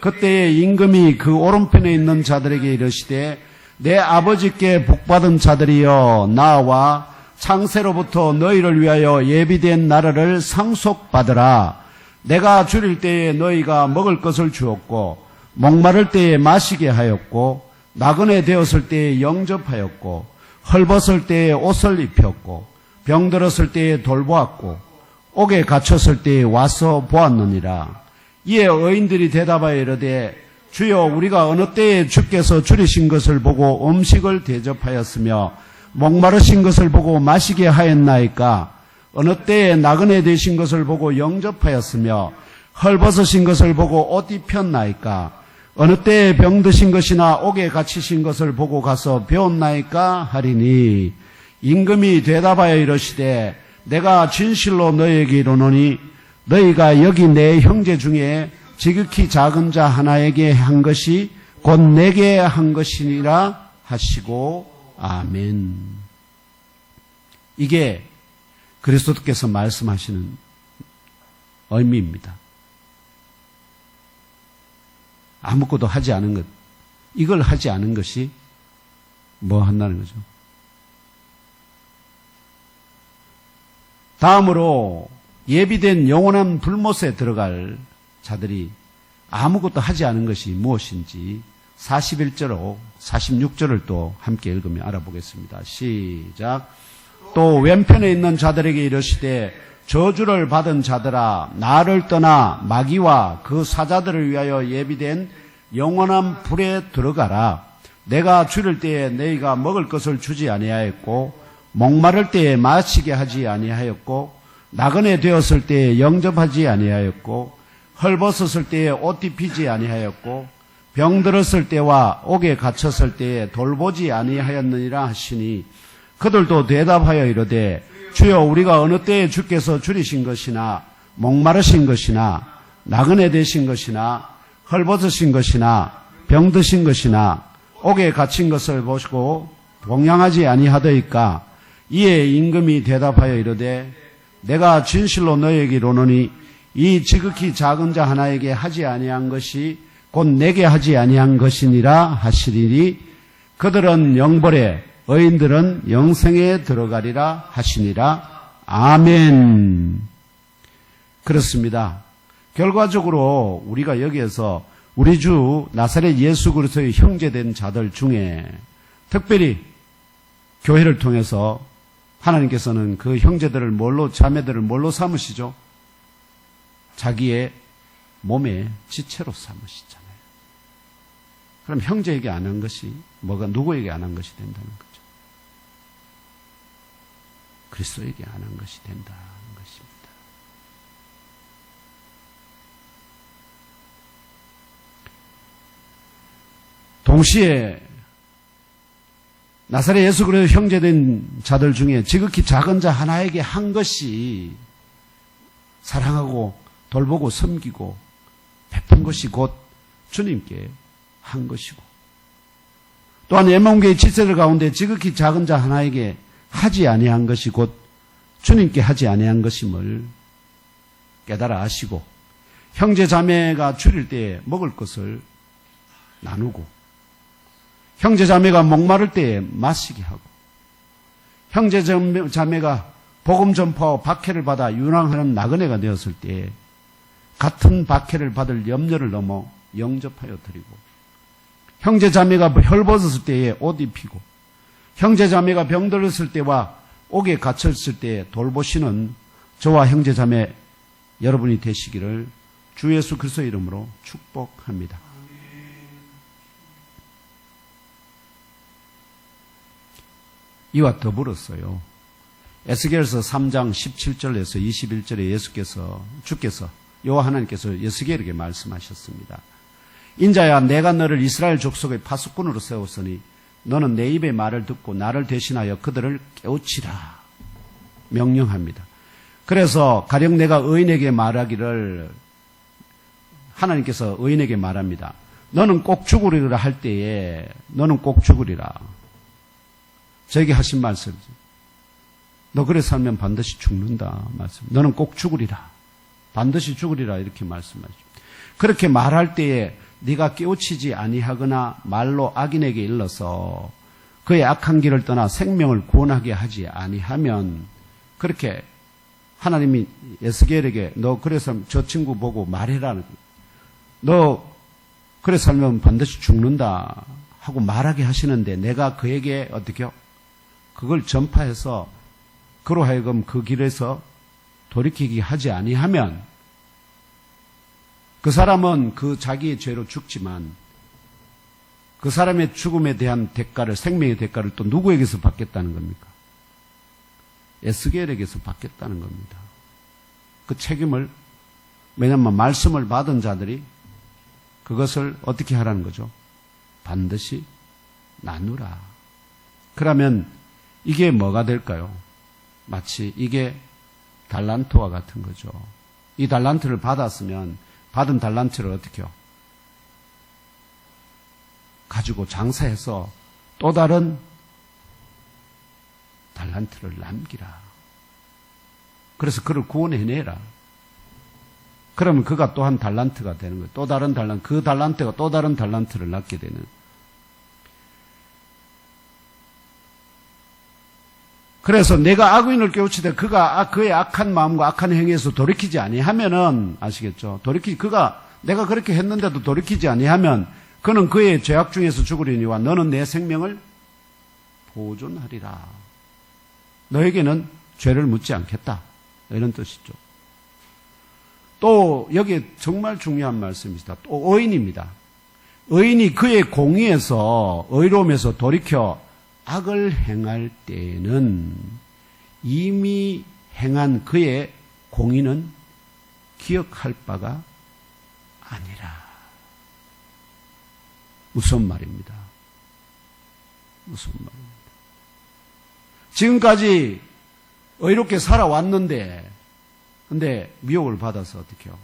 그때에 임금이 그 오른편에 있는 자들에게 이르시되 내 아버지께 복받은 자들이여 나와 창세로부터 너희를 위하여 예비된 나라를 상속받으라. 내가 줄일 때에 너희가 먹을 것을 주었고 목마를 때에 마시게 하였고 나그네 되었을 때에 영접하였고 헐벗을 때에 옷을 입혔고 병들었을 때에 돌보았고 옥에 갇혔을 때에 와서 보았느니라. 이에 의인들이 대답하여 이르되 주여 우리가 어느 때에 주께서 줄이신 것을 보고 음식을 대접하였으며 목마르신 것을 보고 마시게 하였나이까? 어느 때에 나그네 되신 것을 보고 영접하였으며 헐벗으신 것을 보고 옷 입혔나이까? 어느 때에 병드신 것이나 옥에 갇히신 것을 보고 가서 배웠나이까? 하리니 임금이 대답하여 이르시되 내가 진실로 너희에게 이르노니 너희가 여기 내 형제 중에 지극히 작은 자 하나에게 한 것이 곧 내게 한 것이니라 하시고 아멘. 이게 그리스도께서 말씀하시는 의미입니다. 아무것도 하지 않은 것, 이걸 하지 않은 것이 뭐 한다는 거죠? 다음으로 예비된 영원한 불못에 들어갈 자들이 아무것도 하지 않은 것이 무엇인지 41절로 46절을 또 함께 읽으며 알아보겠습니다. 시작. 또 왼편에 있는 자들에게 이르시되 저주를 받은 자들아 나를 떠나 마귀와 그 사자들을 위하여 예비된 영원한 불에 들어가라. 내가 줄일 때에 너희가 먹을 것을 주지 아니하였고 목마를 때에 마시게 하지 아니하였고 나그네 되었을 때에 영접하지 아니하였고 헐벗었을 때에 옷 입히지 아니하였고 병들었을 때와 옥에 갇혔을 때에 돌보지 아니하였느니라 하시니 그들도 대답하여 이르되 주여 우리가 어느 때에 주께서 줄이신 것이나 목마르신 것이나 나그네 되신 것이나 헐벗으신 것이나 병드신 것이나 옥에 갇힌 것을 보시고 동양하지 아니하더이까? 이에 임금이 대답하여 이르되 내가 진실로 너희에게 이르노니 이 지극히 작은 자 하나에게 하지 아니한 것이 곧 내게 하지 아니한 것이니라 하시리니 그들은 영벌에 의인들은 영생에 들어가리라 하시니라. 아멘. 그렇습니다. 결과적으로 우리가 여기에서 우리 주 나사렛 예수 그리스도의 형제된 자들 중에 특별히 교회를 통해서 하나님께서는 그 형제들을 뭘로, 자매들을 뭘로 삼으시죠? 자기의 몸의 지체로 삼으시잖아요. 그럼 형제에게 안 한 것이 뭐가 누구에게 안 한 것이 된다는 거죠? 그리스도에게 안 한 것이 된다는 것입니다. 동시에 나사렛 예수 그리스도 형제된 자들 중에 지극히 작은 자 하나에게 한 것이 사랑하고 돌보고 섬기고 베푼 것이 곧 주님께 한 것이고 또한 예몽교의 지체들 가운데 지극히 작은 자 하나에게 하지 아니한 것이 곧 주님께 하지 아니한 것임을 깨달아 아시고 형제 자매가 줄일 때에 먹을 것을 나누고, 형제자매가 목마를 때에 마시게 하고, 형제자매가 복음 전파와 박해를 받아 유랑하는 나그네가 되었을 때에 같은 박해를 받을 염려를 넘어 영접하여 드리고, 형제자매가 헐벗었을 때에 옷 입히고, 형제자매가 병들었을 때와 옥에 갇혔을 때에 돌보시는 저와 형제자매 여러분이 되시기를 주 예수 그리스도의 이름으로 축복합니다. 이와 더불었어요. 에스겔서 3장 17절에서 21절에 주께서 여호와 하나님께서 에스겔에게 말씀하셨습니다. 인자야, 내가 너를 이스라엘 족속의 파수꾼으로 세웠으니 너는 내 입의 말을 듣고 나를 대신하여 그들을 깨우치라 명령합니다. 그래서 가령 내가 의인에게 말하기를, 하나님께서 의인에게 말합니다. 너는 꼭 죽으리라 할 때에 너는 꼭 죽으리라. 저에게 하신 말씀이죠. 너 그래 살면 반드시 죽는다 말씀. 너는 꼭 죽으리라. 반드시 죽으리라 이렇게 말씀하죠. 그렇게 말할 때에 네가 깨우치지 아니하거나 말로 악인에게 일러서 그의 악한 길을 떠나 생명을 구원하게 하지 아니하면, 그렇게 하나님이 에스겔에게 너 그래 살면 저 친구 보고 말해라. 너 그래 살면 반드시 죽는다 하고 말하게 하시는데, 내가 그에게 어떻게 그걸 전파해서 그로 하여금 그 길에서 돌이키게 하지 아니하면 그 사람은 그 자기의 죄로 죽지만 그 사람의 죽음에 대한 대가를, 생명의 대가를 또 누구에게서 받겠다는 겁니까? 에스겔에게서 받겠다는 겁니다. 그 책임을, 왜냐하면 말씀을 받은 자들이 그것을 어떻게 하라는 거죠? 반드시 나누라. 그러면 이게 뭐가 될까요? 마치 이게 달란트와 같은 거죠. 이 달란트를 받았으면 받은 달란트를 어떻게 해요? 가지고 장사해서 또 다른 달란트를 남기라. 그래서 그를 구원해내라. 그러면 그가 또한 달란트가 되는 거예요. 또 다른 달란트, 그 달란트가 또 다른 달란트를 낳게 되는. 그래서 내가 악인을 깨우치되 그가 그의 악한 마음과 악한 행위에서 돌이키지 아니하면은, 아시겠죠? 내가 그렇게 했는데도 돌이키지 아니하면 그는 그의 죄악 중에서 죽으리니와 너는 내 생명을 보존하리라. 너에게는 죄를 묻지 않겠다. 이런 뜻이죠. 또 여기에 정말 중요한 말씀입니다. 또 의인입니다. 의인이 그의 공의에서, 의로움에서 돌이켜 악을 행할 때에는 이미 행한 그의 공의는 기억할 바가 아니라. 무슨 말입니다. 무슨 말입니다. 지금까지 의롭게 살아왔는데, 근데 미혹을 받아서 어떻게 해요?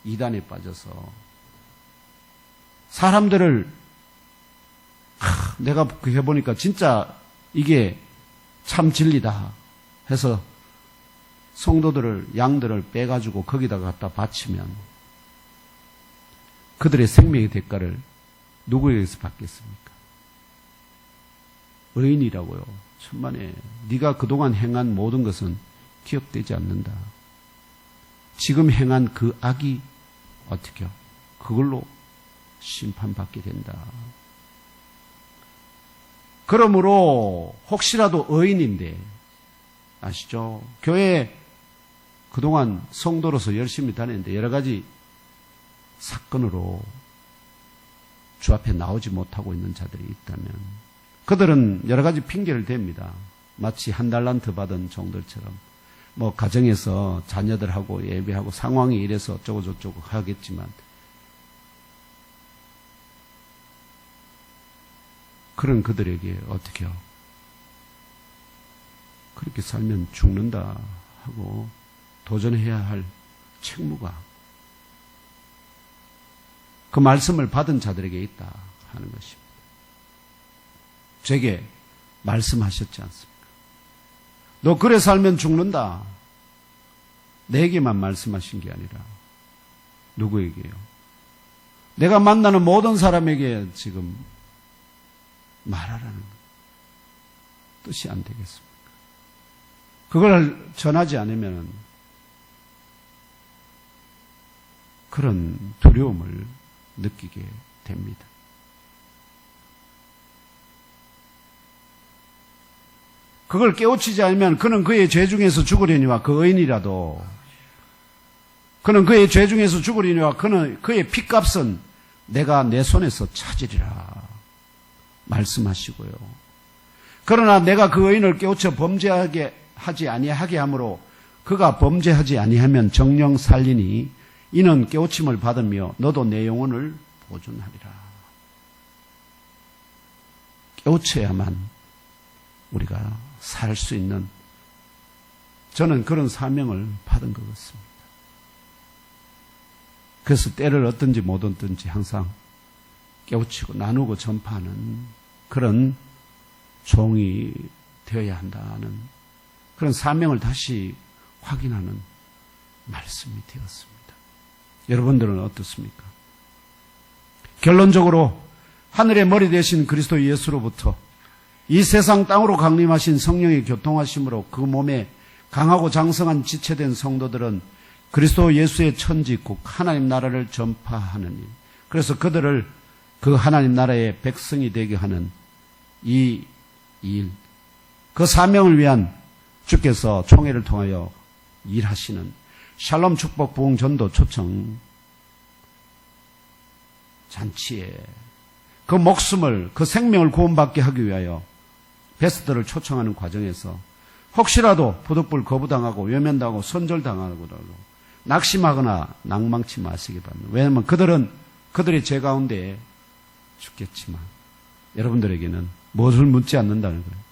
이단에 빠져서 사람들을 내가 해보니까 진짜 이게 참 진리다 해서 성도들을, 양들을 빼가지고 거기다 갖다 바치면 그들의 생명의 대가를 누구에게서 받겠습니까? 의인이라고요. 천만에 네가 그동안 행한 모든 것은 기억되지 않는다. 지금 행한 그 악이 어떻게 해요? 그걸로 심판받게 된다. 그러므로 혹시라도 의인인데, 아시죠? 교회에 그동안 성도로서 열심히 다녔는데 여러 가지 사건으로 주 앞에 나오지 못하고 있는 자들이 있다면 그들은 여러 가지 핑계를 댑니다. 마치 한 달란트 받은 종들처럼 뭐 가정에서 자녀들하고 예배하고 상황이 이래서 어쩌고 저쩌고 하겠지만, 그런 그들에게 어떻게 해요? 그렇게 살면 죽는다 하고 도전해야 할 책무가 그 말씀을 받은 자들에게 있다 하는 것입니다. 제게 말씀하셨지 않습니까? 너 그래 살면 죽는다. 내게만 말씀하신 게 아니라 누구에게요? 내가 만나는 모든 사람에게 지금 말하라는 뜻이 안 되겠습니까? 그걸 전하지 않으면 그런 두려움을 느끼게 됩니다. 그걸 깨우치지 않으면 그는 그의 죄 중에서 죽으려니와 그 의인이라도 그는 그의 죄 중에서 죽으려니와 그는 그의 핏값은 내가 내 손에서 찾으리라 말씀하시고요. 그러나 내가 그 의인을 깨우쳐 범죄하게 하지 아니하게 하므로 그가 범죄하지 아니하면 정령 살리니 이는 깨우침을 받으며 너도 내 영혼을 보존하리라. 깨우쳐야만 우리가 살 수 있는, 저는 그런 사명을 받은 것 같습니다. 그래서 때를 얻든지 못 얻든지 항상 깨우치고 나누고 전파하는 그런 종이 되어야 한다는 그런 사명을 다시 확인하는 말씀이 되었습니다. 여러분들은 어떻습니까? 결론적으로 하늘의 머리 되신 그리스도 예수로부터 이 세상 땅으로 강림하신 성령의 교통하심으로 그 몸에 강하고 장성한 지체된 성도들은 그리스도 예수의 천지국 하나님 나라를 전파하는 일, 그래서 그들을 그 하나님 나라의 백성이 되게 하는 이 일, 그 사명을 위한 주께서 총회를 통하여 일하시는 샬롬 축복 부흥 전도 초청 잔치에 그 목숨을, 그 생명을 구원받게 하기 위하여 베스트를 초청하는 과정에서 혹시라도 부득불 거부당하고 외면당하고 손절당하고라도 낙심하거나 낭망치 마시기 바랍니다. 왜냐하면 그들은 그들의 죄 가운데 죽겠지만 여러분들에게는 무엇을 묻지 않는다는 거예요.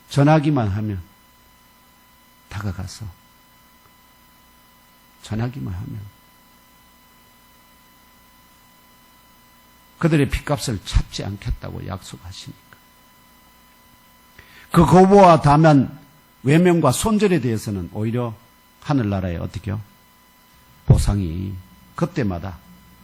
전하기만 하면, 다가가서 전하기만 하면 그들의 핏값을 찾지 않겠다고 약속하시니까. 그 거부와 다만 외면과 손절에 대해서는 오히려 하늘나라에 어떻게요? 보상이 그때마다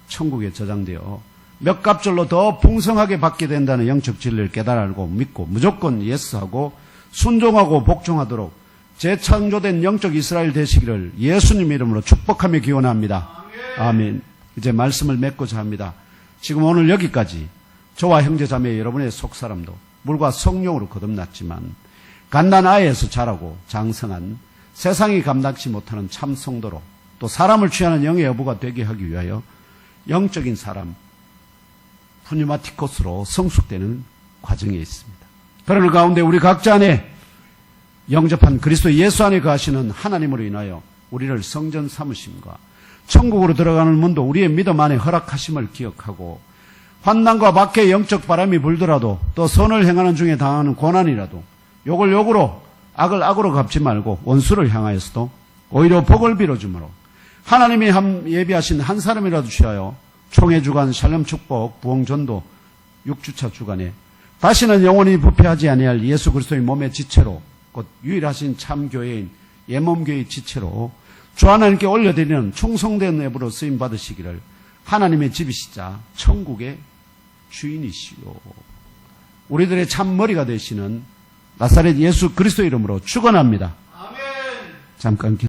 천국에 저장되어 몇 갑절로 더 풍성하게 받게 된다는 영적 진리를 깨달아 알고 믿고 무조건 예스하고 순종하고 복종하도록 재창조된 영적 이스라엘 되시기를 예수님 이름으로 축복하며 기원합니다. 아멘. 이제 말씀을 맺고자 합니다. 지금 오늘 여기까지 저와 형제자매 여러분의 속사람도 물과 성령으로 거듭났지만 갓난아이에서 자라고 장성한 세상이 감당치 못하는 참 성도로 또 사람을 취하는 영의 여부가 되게 하기 위하여 영적인 사람 푸뉴마티코스로 성숙되는 과정에 있습니다. 그러는 가운데 우리 각자 안에 영접한 그리스도 예수 안에 거하시는 하나님으로 인하여 우리를 성전 삼으심과 천국으로 들어가는 문도 우리의 믿음 안에 허락하심을 기억하고 환난과 밖에 영적 바람이 불더라도 또 선을 행하는 중에 당하는 고난이라도 욕을 욕으로 악을 악으로 갚지 말고 원수를 향하여서도 오히려 복을 빌어주므로 하나님이 예비하신 한 사람이라도 취하여 총회 주간 샬롬 축복 부흥 전도 6주차 주간에 다시는 영원히 부패하지 아니할 예수 그리스도의 몸의 지체로 곧 유일하신 참 교회인 예몸교의 지체로 주 하나님께 올려드리는 충성된 앱으로 쓰임 받으시기를 하나님의 집이시자 천국의 주인이시요 우리들의 참 머리가 되시는 나사렛 예수 그리스도 이름으로 축원합니다. 아멘. 잠깐